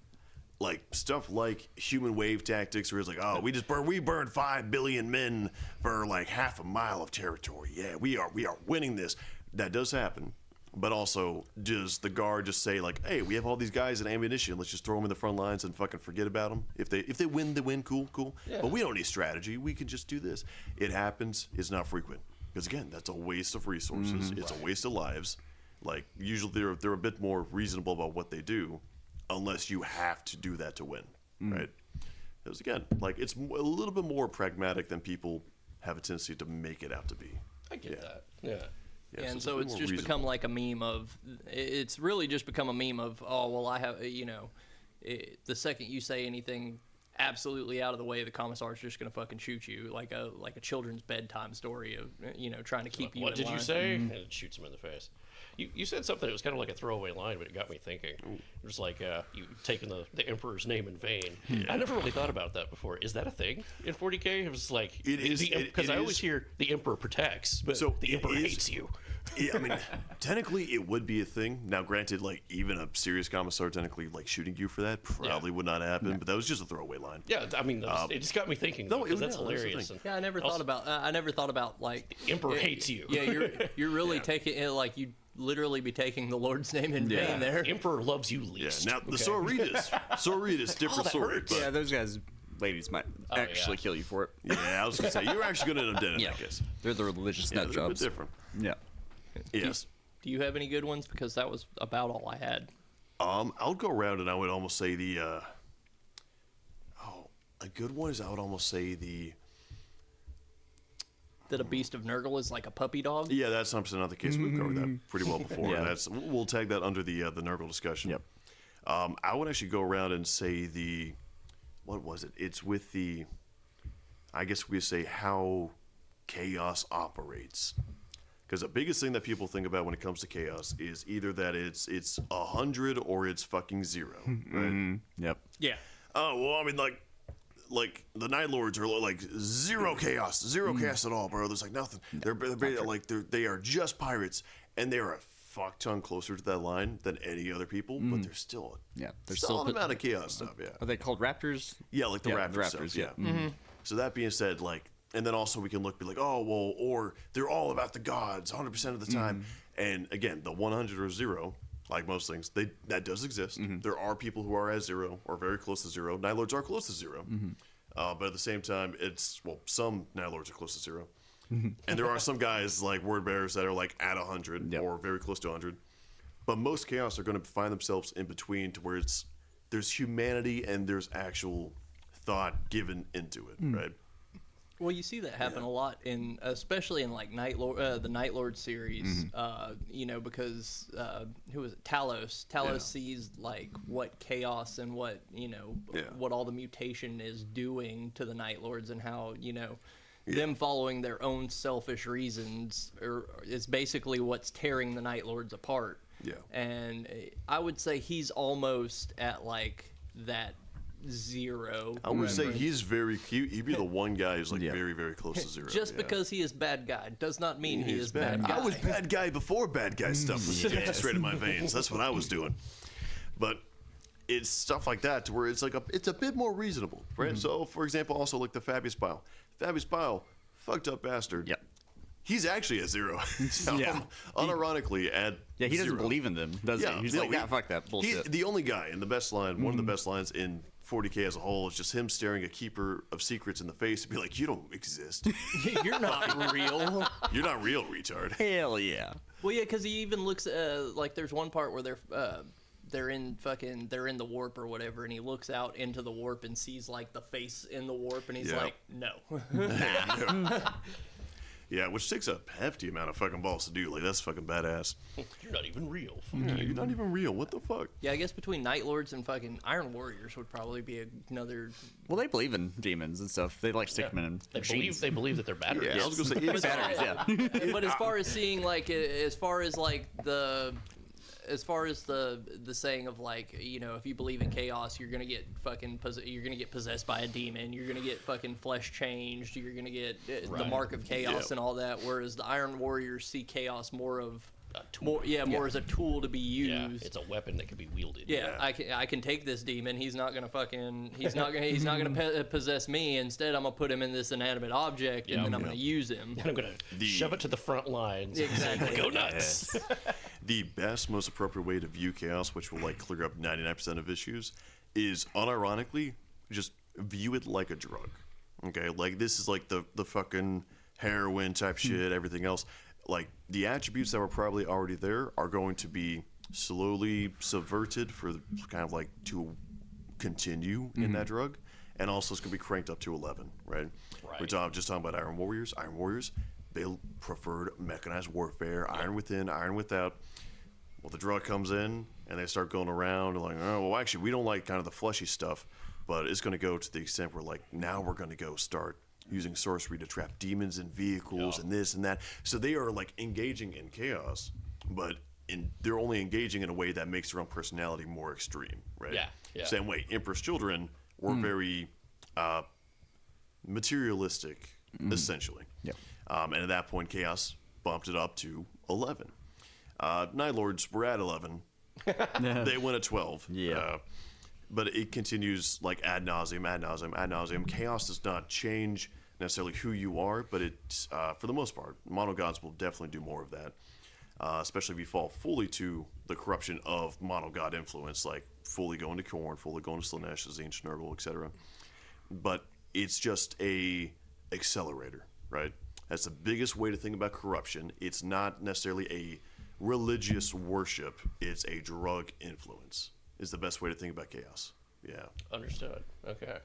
Like stuff like human wave tactics, where it's like, oh, we burned 5 billion men for like half a mile of territory. Yeah, we are winning this. That does happen, but also does the guard just say like, hey, we have all these guys and ammunition, let's just throw them in the front lines and fucking forget about them. If they win, they win. Cool. But we don't need strategy. We can just do this. It happens. It's not frequent because again, that's a waste of resources. It's a waste of lives. Like usually they're a bit more reasonable about what they do. Unless you have to do that to win, right? Because again, like it's a little bit more pragmatic than people have a tendency to make it out to be. I get that. Yeah. And so it's just become like a meme of. It's really just become a meme of, oh well, I have the second you say anything absolutely out of the way, the commissar's just gonna fucking shoot you like a children's bedtime story of trying to keep you. What in did line. you say? And it shoots him in the face. You said something that was kind of like a throwaway line, but it got me thinking. It was like you taking the Emperor's name in vain. I never really thought about that before. Is that a thing in 40K? It was like It is, because I always hear the Emperor protects, but So the it Emperor is- hates you. Yeah, I mean, technically it would be a thing. Now, granted, like even a serious commissar technically like shooting you for that probably would not happen. But that was just a throwaway line. Yeah, I mean, it just got me thinking. no, because it- that's yeah, that's the hilarious. thing. And Yeah, I never thought about like Emperor hates you. Yeah, you're really taking it like you literally be taking the Lord's name in vain there. Emperor loves you Yeah. least. Now the Sororitas, different that story. hurts. But Yeah, those guys, ladies might actually kill you for it. yeah, I was gonna say you're actually gonna end up dead in that case. They're the religious Yeah, nut they're a bit jobs. different. Yeah. Yes. Do you have any good ones? Because that was about all I had. I would go around and I would almost say the. A good one is I would almost say the. That a beast of Nurgle is like a puppy dog. Yeah, that's not the case. We've covered that pretty well before. Yeah. That's we'll tag that under the Nurgle discussion. Yep. I would actually go around and say the. What was it? It's with the. I guess we say how chaos operates. Because the biggest thing that people think about when it comes to chaos is either that it's 100 or it's fucking 0, right? Yep. Yeah. Oh well, I mean like the Night Lords are like zero chaos at all, bro. There's like nothing. They are just pirates, and they are a fuck ton closer to that line than any other people, but they're still Yeah. there's still an amount of chaos stuff. Yeah, Are they called raptors? yeah, like the Yeah, Raptors, the Raptors, stuff, yeah. yeah. So that being said, like, and then also we can be like, oh well, or they're all about the gods 100% of the time. And again, the 100 or 0. Like most things, that does exist. There are people who are at 0 or very close to 0. Night Lords are close to 0. But at the same time, some Night Lords are close to 0. And there are some guys like Word Bearers that are like at 100 or very close to 100. But most Chaos are going to find themselves in between to where there's humanity and there's actual thought given into it, right? Well, you see that happen a lot especially in like the Night Lord series. Because who was it? Talos. Talos sees like what chaos and what what all the mutation is doing to the Night Lords and how them following their own selfish reasons is basically what's tearing the Night Lords apart. Yeah. And I would say he's almost at like that 0. I would say he's very cute. He'd be the one guy who's like very, very close to 0. Just because he is bad guy does not mean he is bad guy. I was bad guy before bad guy stuff was injected straight in my veins. That's what I was doing. But it's stuff like that to where it's like it's a bit more reasonable, right? So, for example, also like the Fabius Bile. Fabius Bile, fucked up bastard. Yep. He's actually at 0. Yeah. Unironically at Yeah, he doesn't 0. believe in them, does he? He's like, fuck that bullshit. The only guy, and the best line, one of the best lines in 40K as a whole is just him staring a keeper of secrets in the face and be like, you don't exist. You're not real. You're not real, retard. Hell yeah. Well, yeah, because he even looks like there's one part where they're in the warp or whatever, and he looks out into the warp and sees like the face in the warp, and he's like, no. Yeah, which takes a hefty amount of fucking balls to do. Like, that's fucking badass. You're not even real. Fuck Yeah, you. you're not even real. What the fuck? Yeah, I guess between Night Lords and fucking Iron Warriors would probably be another. Well, they believe in demons and stuff. They like stick them in They machines. believe that they're batteries. Yeah, I was gonna say it's Batteries, yeah. But as far as seeing like, as far as the saying of like, if you believe in chaos, you're gonna get possessed by a demon. You're gonna get fucking flesh changed. You're gonna get the mark of chaos and all that. Whereas the Iron Warriors see chaos more as a tool to be used. Yeah, it's a weapon that can be wielded. Yeah, I can take this demon. He's not gonna possess me. Instead, I'm gonna put him in this inanimate object, and then I'm gonna use him. I'm gonna shove it to the front lines. Exactly. Go nuts. the best, most appropriate way to view chaos, which will like clear up 99% of issues, is unironically just view it like a drug. Okay, like this is like the fucking heroin type shit. Everything else, like the attributes that were probably already there, are going to be slowly subverted for kind of like to continue in that drug, and also it's going to be cranked up to 11. Right. We're just talking about Iron Warriors. Iron Warriors, they preferred mechanized warfare, iron within, iron without. Well, the drug comes in, and they start going around and like, oh, well, actually, we don't like kind of the fleshy stuff, but it's going to go to the extent where like now we're going to go start using sorcery to trap demons in vehicles and this and that. So they are like engaging in chaos, but they're only engaging in a way that makes their own personality more extreme, right? Yeah. Same way, Emperor's Children were very materialistic, essentially. Yep. And at that point, Chaos bumped it up to 11. Night Lords were at 11. They went at 12. Yeah. But it continues like ad nauseum, ad nauseum, ad nauseum. Chaos does not change necessarily who you are, but it's for the most part, mono gods will definitely do more of that. Especially if you fall fully to the corruption of mono god influence, like fully going to Khorne, fully going to Slaanesh, Tzeentch, Nurgle, etc. But it's just a accelerator, right? That's the biggest way to think about corruption. It's not necessarily a religious worship. It's a drug influence. Is the best way to think about chaos. Yeah. Understood. Okay.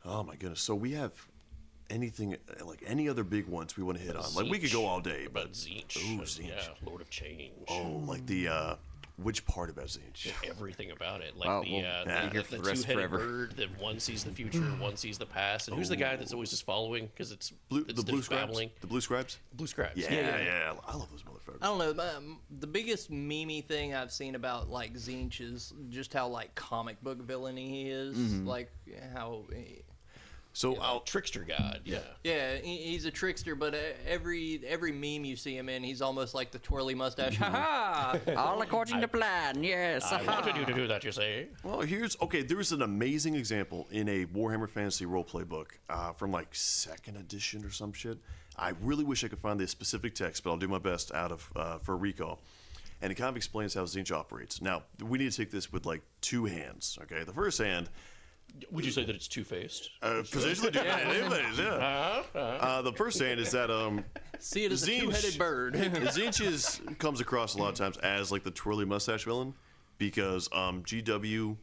Oh my goodness. So we have anything like any other big ones we want to hit on? Like we could go all day, but Tzeentch. Ooh, Tzeentch. Yeah, Lord of Change. Oh, like the which part about Tzeentch? Everything about it, like Well, the we'll be here for the rest two-headed forever. bird that one sees the future and one sees the past. And who's the guy that's always just following? Because it's The it's blue just scribes. babbling. The blue scribes. Blue scribes. Yeah. I love those motherfuckers. I don't know. The biggest memey thing I've seen about like Tzeentch is just how like comic book villainy he is. Like how. So Trickster god. Yeah. Yeah, he's a trickster, but every meme you see him in, he's almost like the twirly mustache. Ha ha! All according to plan, yes. I wanted you to do that, you say? well, there's an amazing example in a Warhammer Fantasy roleplay book from like 2nd edition or some shit. I really wish I could find the specific text, but I'll do my best for a recall. And it kind of explains how Tzeentch operates. Now, we need to take this with like 2 hands. Okay, the first hand. Would you say that it's two-faced? Positionally, the first hand is that See it as a Tzeentch- two-headed bird. Tzeentch comes across a lot of times as like the twirly mustache villain because GW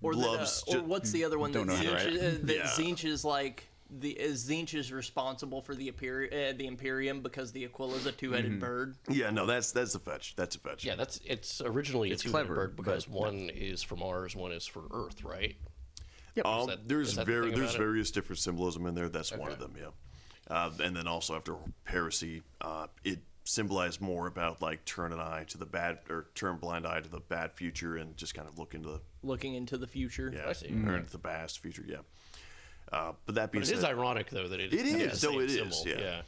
or loves. or what's the other one? Don't know how to write Tzeentch is like Tzeentch is responsible for the Imperium because the Aquila's a two-headed bird. Yeah, no, that's a fetch. That's a fetch. Yeah, it's originally It's a two-headed clever, bird because but- one is for Mars, one is for Earth, right? Yep. There's is that the thing about it? various different symbolism in there. That's one of them. Yeah, and then also after heresy, it symbolized more about like turn an eye to the bad or turn blind eye to the bad future and just kind of look into Looking into the future. the I see. or into the past future. Yeah. But that being But it is said, ironic though that it It is is, the though same it is, symbol. yeah.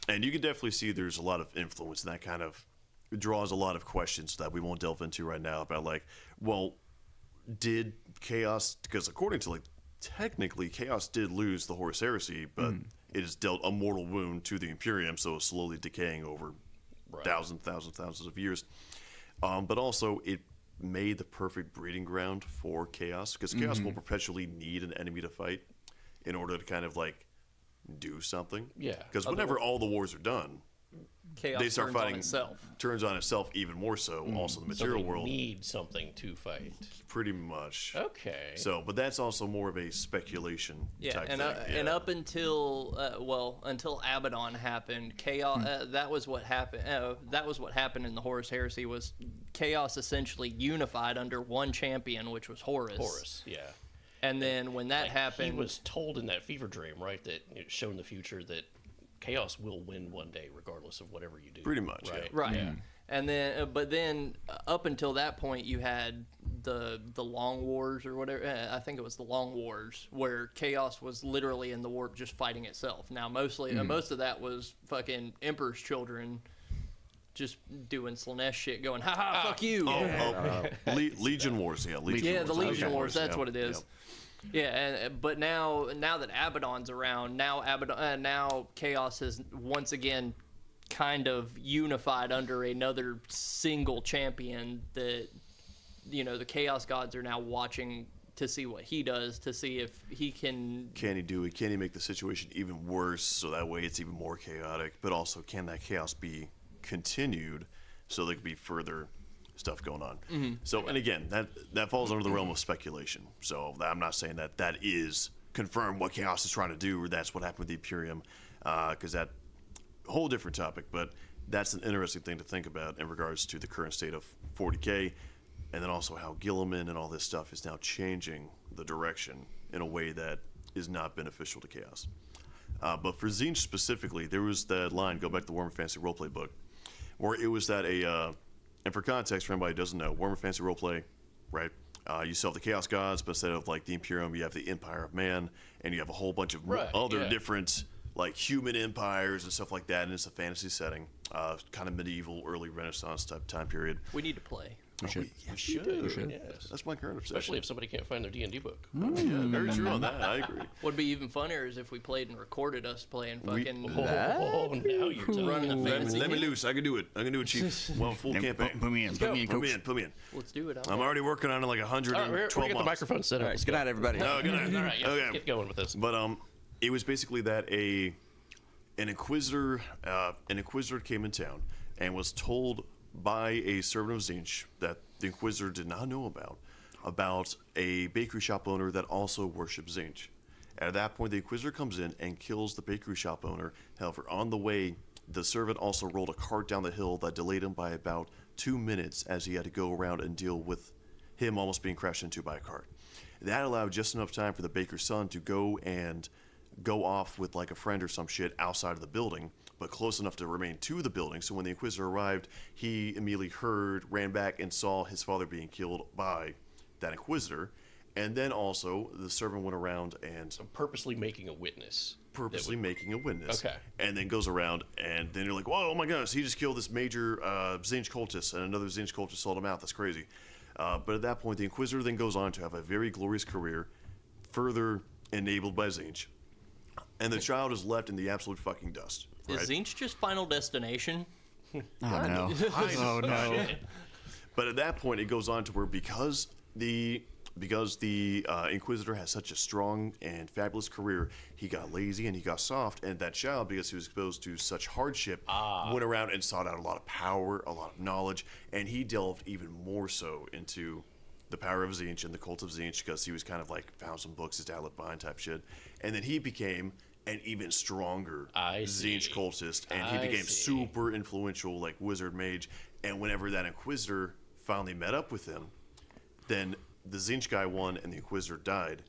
And you can definitely see there's a lot of influence, and that kind of draws a lot of questions that we won't delve into right now about like, well, did Chaos, because according to like, technically Chaos did lose the Horus Heresy, but it has dealt a mortal wound to the Imperium, so it's slowly decaying over thousands of years. But also it made the perfect breeding ground for Chaos, because Chaos will perpetually need an enemy to fight in order to kind of like do something. Yeah. Because whenever all the wars are done, Chaos they start turns on fighting itself. turns on itself even more so. Also, the So material they world, need something to fight. pretty much. Okay. So, but that's also more of a speculation Yeah, type and thing. and up until until Abaddon happened, Chaos. That was what happened. That was what happened in the Horus Heresy. Was Chaos essentially unified under one champion, which was Horus. Horus, yeah. And then when that happened, He was told in that fever dream, right, that it showed in the future that Chaos will win one day, regardless of whatever you do. Pretty much, yeah. right? right. Yeah. And then, but then up until that point, you had the Long Wars or whatever. I think it was the Long Wars, where Chaos was literally in the warp just fighting itself. Now, mostly, most of that was fucking Emperor's Children, just doing Slaanesh shit, going, "Ha ha, fuck you." Legion Wars, yeah. Legion Yeah, Wars, the Legion okay. Wars. That's yeah, what it is. yeah. Yeah, but now that Abaddon's around, now Chaos has once again kind of unified under another single champion that the Chaos Gods are now watching to see what he does, to see if he can. Can he do it? Can he make the situation even worse so that way it's even more chaotic? But also, can that chaos be continued so there could be further stuff going on? So, and again, that falls under the realm of speculation. So I'm not saying that is confirmed what Chaos is trying to do, or that's what happened with the Imperium, because that whole different topic. But that's an interesting thing to think about in regards to the current state of 40K. and then also how Jelloman and all this stuff is now changing the direction in a way that is not beneficial to Chaos. But for Tzeentch specifically, there was that line, go back to the Warhammer Fantasy Roleplay book, where it was that and for context, for anybody who doesn't know, Warhammer Fantasy Roleplay, right? You still have the Chaos Gods, but instead of like the Imperium, you have the Empire of Man, and you have a whole bunch of other different like human empires and stuff like that, and it's a fantasy setting, kind of medieval, early Renaissance type time period. We need to play. We should. We should. Yes. That's my current obsession. Especially if somebody can't find their D&D book. Yeah, very true on that. I agree. What'd be even funnier is if we played and recorded us playing fucking Oh, now you're talking. running a fantasy Let me game. loose. I can do it. I can do it, Chief. Well, full campaign. Put me in. Put me in, Put me coach. in. Put me in. Let's do it. I'm already working on it like All right, 112 we're get the months. microphone set up. All right, good night, everybody. Oh, good night. All right, yeah, Okay. let's get going with this. But it was basically that an inquisitor came in town and was told by a servant of Tzeentch that the inquisitor did not know about a bakery shop owner that also worshipped Tzeentch. At that point, the inquisitor comes in and kills the bakery shop owner. However, on the way, the servant also rolled a cart down the hill that delayed him by about 2 minutes as he had to go around and deal with him almost being crashed into by a cart. That allowed just enough time for the baker's son to go off with like a friend or some shit outside of the building, but close enough to remain to the building. So when the Inquisitor arrived, he immediately ran back and saw his father being killed by that Inquisitor. And then also the servant went around and Purposely making a witness. making a witness. Okay. And then goes around and then you're like, whoa, oh my gosh, he just killed this major Tzeentch cultist, and another Tzeentch cultist sold him out. That's crazy. But at that point, the Inquisitor then goes on to have a very glorious career, further enabled by Tzeentch. And the child is left in the absolute fucking dust. Right? Is Tzeentch just Final Destination? Oh, no. Oh, no. But at that point, it goes on to where because the Inquisitor has such a strong and fabulous career, he got lazy and he got soft, and that child, because he was exposed to such hardship, went around and sought out a lot of power, a lot of knowledge, and he delved even more so into the power of Tzeentch and the cult of Tzeentch, because he was kind of like found some books his dad left behind type shit, and then he became an even stronger Tzeentch cultist, and he became super influential, like wizard mage. And whenever that Inquisitor finally met up with him, then the Tzeentch guy won and the Inquisitor died,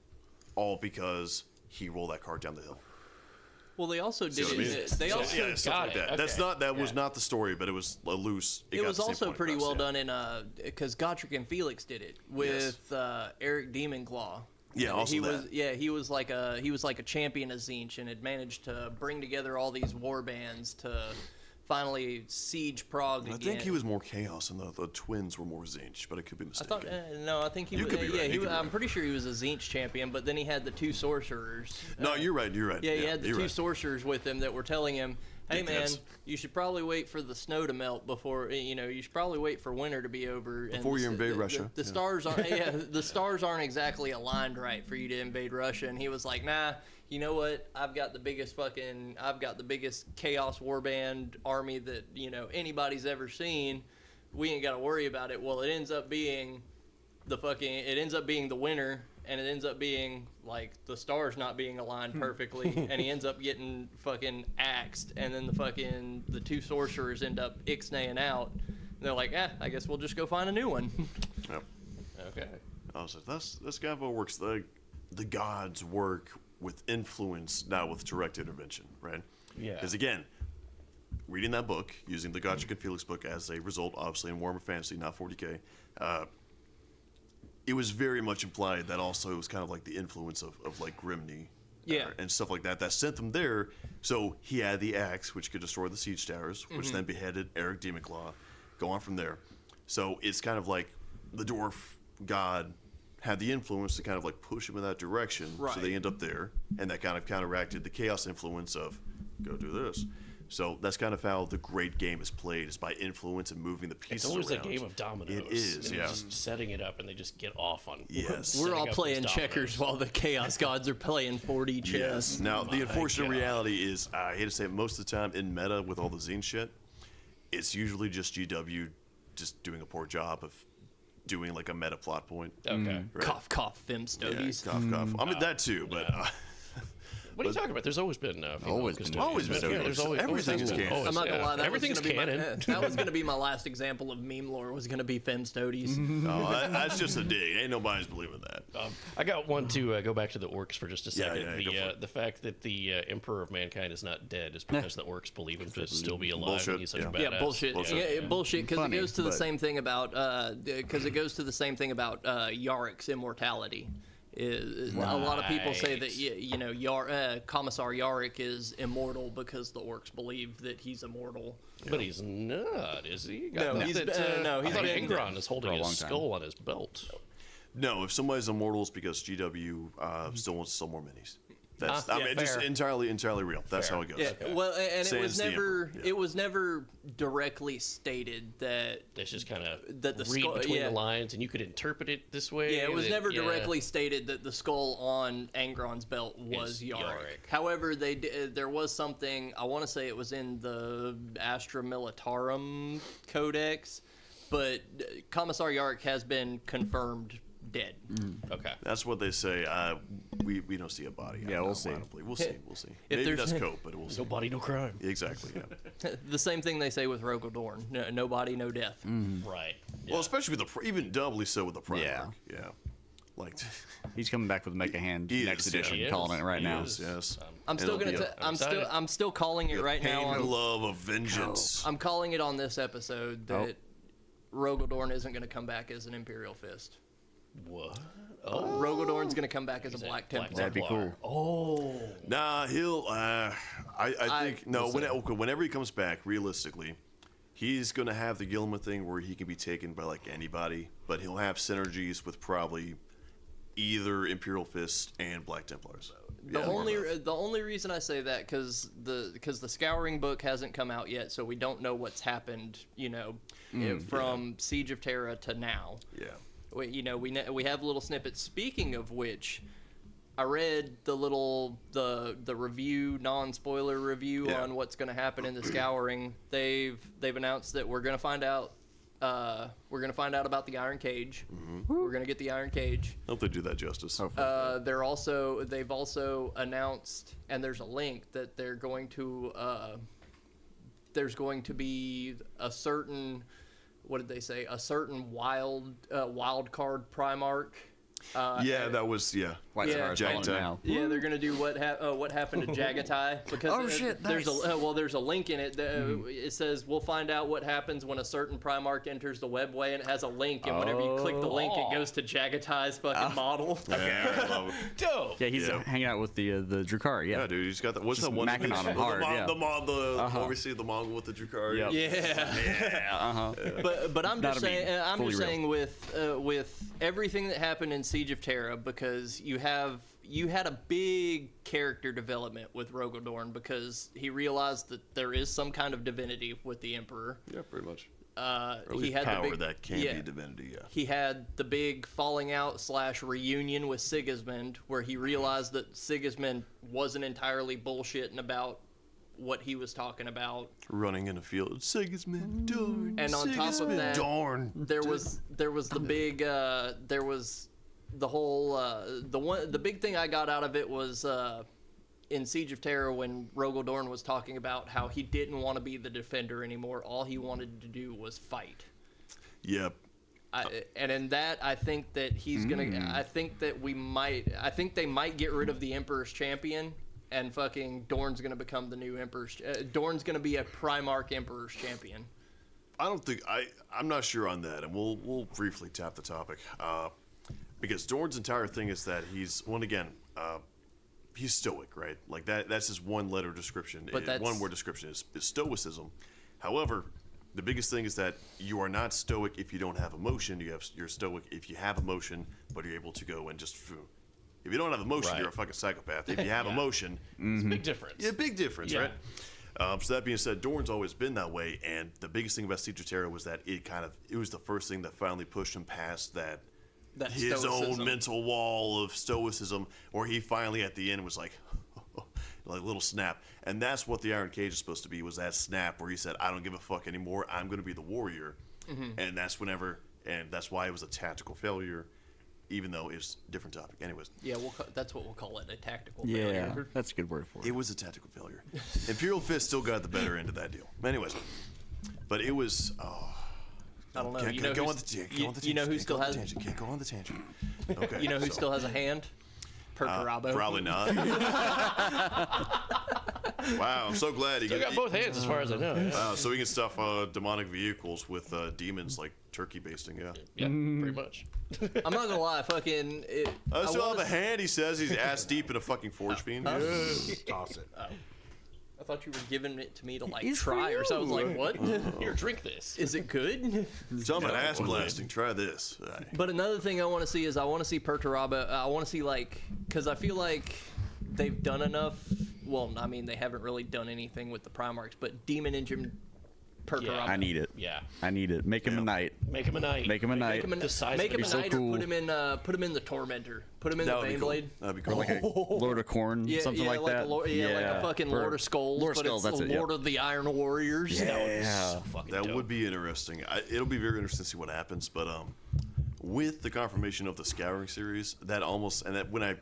all because he rolled that card down the hill. Well, they also did what I mean? it. They also Yeah, stuff like that. Okay. That was not the story, but it was a loose. it was also pretty well done in because Gotrek and Felix did it with Eric Demonclaw. Yeah, also he was like a champion of Tzeentch and had managed to bring together all these war bands to finally siege Prague again. I think he was more chaos, and the twins were more Tzeentch, but I could be mistaken. I think he was. could be right. I'm pretty sure he was a Tzeentch champion, but then he had the two sorcerers. No, you're right. You're right. Yeah, he had the two sorcerers with him that were telling him, "Hey, man, you should probably wait for the snow to melt before you should probably wait for winter to be over Before you invade Russia." The stars aren't. The stars aren't exactly aligned right for you to invade Russia. And he was like, "Nah, you know what? I've got the biggest chaos warband army that anybody's ever seen. We ain't got to worry about it." Well, it ends up being the winter. And it ends up being like the stars not being aligned perfectly, and he ends up getting fucking axed, and then the two sorcerers end up ixnaying out. And they're like, I guess we'll just go find a new one. Yep. Okay. I was like, that's kind of what works. The gods work with influence, not with direct intervention, right? Yeah. Because again, reading that book, using the Gotrek and Felix book as a result, obviously in Warhammer Fantasy, not 40K, it was very much implied that also it was kind of like the influence of like Grimny and stuff like that sent them there. So he had the axe, which could destroy the siege towers, which then beheaded Eric Demonclaw. Go on from there. So it's kind of like the dwarf god had the influence to kind of like push him in that direction. Right. So they end up there, and that kind of counteracted the chaos influence of go do this. So that's kind of how the great game is played, is by influence and moving the pieces It's always around. a game of dominoes. It is, They're yeah. Just setting it up, and they just get off on. Yes. We're setting all up playing those checkers dominoes. while the Chaos Gods are playing 4D chess. Yes. Now, the unfortunate God. reality is, I hate to say it, most of the time in meta with all the Tzeentch shit, it's usually just GW just doing a poor job of doing like a meta plot point. Okay. Right? Cough, cough, fem Yeah, stogies. cough, cough. I mean, that too, but What are you talking about? There's always been Always been custodians. There's everything's canon. I'm not gonna lie. Everything's canon. That was gonna be my last example of meme lore. Was gonna be Fen Stoties. No, that's just a dig. Ain't nobody's believing that. I got one to go back to the orcs for just a second. yeah, go for it. The fact that the Emperor of Mankind is not dead is because the orcs believe him to still be alive. Bullshit, And he's such a yeah. badass. Yeah, bullshit. Bullshit. Yeah, bullshit. Because it Funny, goes to the but- same thing about Yarick's immortality. A lot of people say that Commissar Yarick is immortal because the orcs believe that he's immortal. But he's not, is he? No, I he's thought been Angron is holding for a his long time. skull on his belt. No, if somebody's immortal, it's because GW still wants to sell more minis. That's Ah, I yeah, mean, just fair. entirely real. That's Fair. how it goes. Yeah, well, and it was Sans the never Emperor, yeah. it was never directly stated that. That's just kind of That the read skull- between yeah. the lines, and you could interpret it this way. Yeah, it was that- never yeah. directly stated that the skull on Angron's belt was Is Yarick. Yarick. However, there was something, I want to say it was in the Astra Militarum Codex, but Commissar Yarick has been confirmed dead. Okay. That's what they say. We don't see a body. Yeah, we'll see. We'll see. We'll see. If Maybe there's- that's cope, but we'll see. No body, no crime. Exactly. Yeah. The same thing they say with Rogel Dorn. No body, no death. Right. Well, especially with even doubly so with the Primarch. Yeah. Yeah. Like He's coming back with Mecha Hand He next is, yeah. edition, He calling is. it right He now. is. yes. I'm still It'll gonna. be I'm still. I'm still calling it right now. pain and On, love of vengeance. I'm calling it on this episode that Rogel Dorn isn't going to come back as an Imperial Fist. What? Rogel Dorn's going to come back as a Black Templar. That'd be cool. Oh. Nah, he'll. I think no. Whenever he comes back, realistically, he's gonna have the Gilman thing where he can be taken by like anybody, but he'll have synergies with probably either Imperial Fist and Black Templars. The only reason I say that because the Scouring book hasn't come out yet, so we don't know what's happened. From Siege of Terra to now. Yeah. We have little snippets. Speaking of which, I read the review, non-spoiler review Yeah. on what's going to happen in the Scouring. They've announced that we're going to find out. We're going to find out about the Iron Cage. We're going to get the Iron Cage. Hope they do that justice. They've also announced, and there's a link that there's going to be a certain, what did they say? A certain wild card Primarch. That was White Yeah, Scar's calling it Jagtai. now. Yeah, they're gonna do what happened to Jagatai because there's a link in it. That, it says we'll find out what happens when a certain Primarch enters the webway, and it has a link, and whenever you click the link, it goes to Jagatai's fucking model. Yeah, I love it. Dope. Yeah, he's hanging out with the Drukhari. Yeah, dude, he's got that. What's Just that one? macking on him hard, yeah. Obviously the Mongol with the Drukhari. Yep. Yeah. But I'm Not just to be saying. I'm fully just real. saying with everything that happened in Siege of Terra, because you had a big character development with Rogel Dorn because he realized that there is some kind of divinity with the Emperor. Yeah, pretty much. He He had power the big, that can be divinity. Yeah. He had the big falling out / reunion with Sigismund, where he realized that Sigismund wasn't entirely bullshitting about what he was talking about. Running in a field, Sigismund Dorn. And on top of Sigismund that, Dorn. there was the big there was the whole the big thing I got out of it was in Siege of Terra when Rogel Dorn was talking about how he didn't want to be the defender anymore. All he wanted to do was fight. Yep. And in that, I think that he's gonna. I think they might get rid of the Emperor's champion, and fucking Dorn's gonna become the new Emperor's. Dorn's gonna be a Primarch Emperor's champion. I don't think I'm not sure on that, and we'll briefly tap the topic because Dorn's entire thing is that he's he's stoic, right? Like that's his one letter description. But that's- one word description is stoicism. However, the biggest thing is that you are not stoic if you don't have emotion. You're stoic if you have emotion, but you're able to go and just. If you don't have emotion, Right. you're a fucking psychopath. If you have emotion, It's a big difference. yeah, big difference, Yeah. right? So that being said, Dorn's always been that way, and the biggest thing about Siege of Terra was that it was the first thing that finally pushed him past that his stoicism. own mental wall of stoicism, where he finally at the end was like, like a little snap, and that's what the Iron Cage is supposed to be. Was that snap where he said, "I don't give a fuck anymore. I'm going to be the warrior," and that's why it was a tactical failure. even though it's a different topic. Anyways. Yeah, that's what we'll call it, a tactical Yeah, failure. that's a good word for it. It was a tactical failure. Imperial Fist still got the better end of that deal. Anyways, but it was. I don't know. Can't go on the tangent. You know who still has? Can't go on the tangent. Okay. You know who still has a hand? Perturabo. Probably not. Wow, I'm so glad he Still got both hands, as far as I know. Yeah, Wow, so he can stuff demonic vehicles with demons like turkey basting. Yeah. yeah pretty much. I'm not gonna lie, fucking. I still have a hand. He says he's ass deep in a fucking forge fiend. Toss it. I thought you were giving it to me to like It's for try or so. I was like, what? Here, drink this. Is it good? Tell him an ass blasting. Try this. But another thing I want to see is I want to see Perturabo. I want to see because I feel like they've done enough. Well, I mean they haven't really done anything with the Primarchs, but Demon Engine Perturabo. I need it. Yeah. I need it. Make him a knight. Make him a knight. Make him a knight. Make him The size make of him it. a so knight cool. or put him in the Tormentor. Put him in That the would be cool. Baneblade. That'd be Or cool. like a Lord of Corn, something like that. like a fucking Or Lord of Skulls, Lord of but Skulls, it's that's the it. Lord of the Iron Warriors. Yeah. That would be so fucking That dope. would be interesting. It'll be very interesting to see what happens. But with the confirmation of the Scouring series, that when I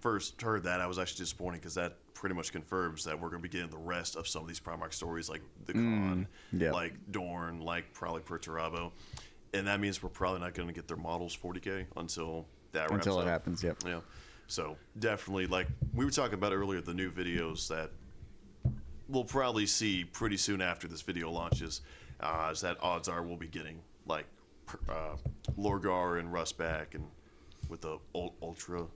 first heard that, I was actually disappointed because that pretty much confirms that we're going to be getting the rest of some of these Primarch stories, like the Khan, yeah. like Dorn, like probably Perturabo, and that means we're probably not going to get their models 40K until that wraps Until up. it happens, yep. Yeah. So definitely, like we were talking about earlier, the new videos that we'll probably see pretty soon after this video launches, is that odds are we'll be getting like Lorgar and Rustback and with the ultra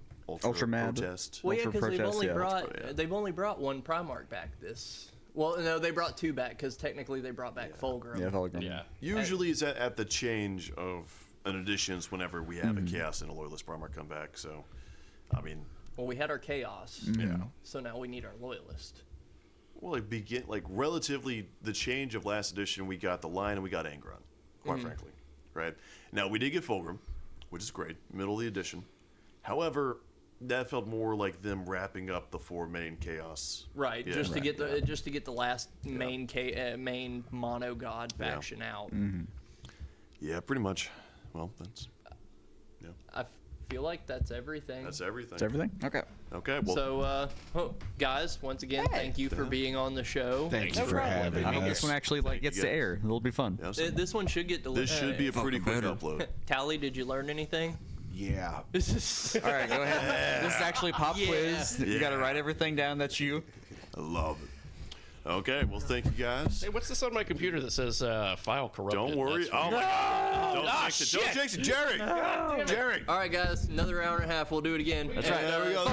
Mad. protest. Well, yeah, Ultra because Protest, they've only brought one Primarch back this. Well, no, they brought two back because technically they brought back Fulgrim. Yeah, Fulgrim. Yeah. Usually it's at the change of an additions whenever we have a Chaos and a Loyalist Primarch come back. So, I mean, Well, we had our Chaos, yeah. so now we need our Loyalist. Well, relatively the change of last edition, we got the Lion and we got Angron, quite frankly, right? Now we did get Fulgrim, which is great, middle of the edition. However, that felt more like them wrapping up the four main Chaos. Right, Yeah, just to right, get the last main mono god faction out. Yeah, pretty much. Well, I feel like that's everything. that's everything. That's everything? Okay. Okay, well, So, guys, once again, thank you for being on the show. Thank you for having I hope us. this one actually gets you to guys. air. It'll be fun. yeah, so This one should get this should be a pretty quick better. upload. Tally, did you learn anything? Yeah. All right, go ahead. This is actually pop quiz. You got to write everything down that you. I love it. Okay, well, thank you guys. Hey, what's this on my computer that says file corrupted? Don't worry. That's Oh my God! Don't jinx it! Don't jinx it, Jerry! Jerry! All right, guys, another hour and a half. We'll do it again. That's right. There we go.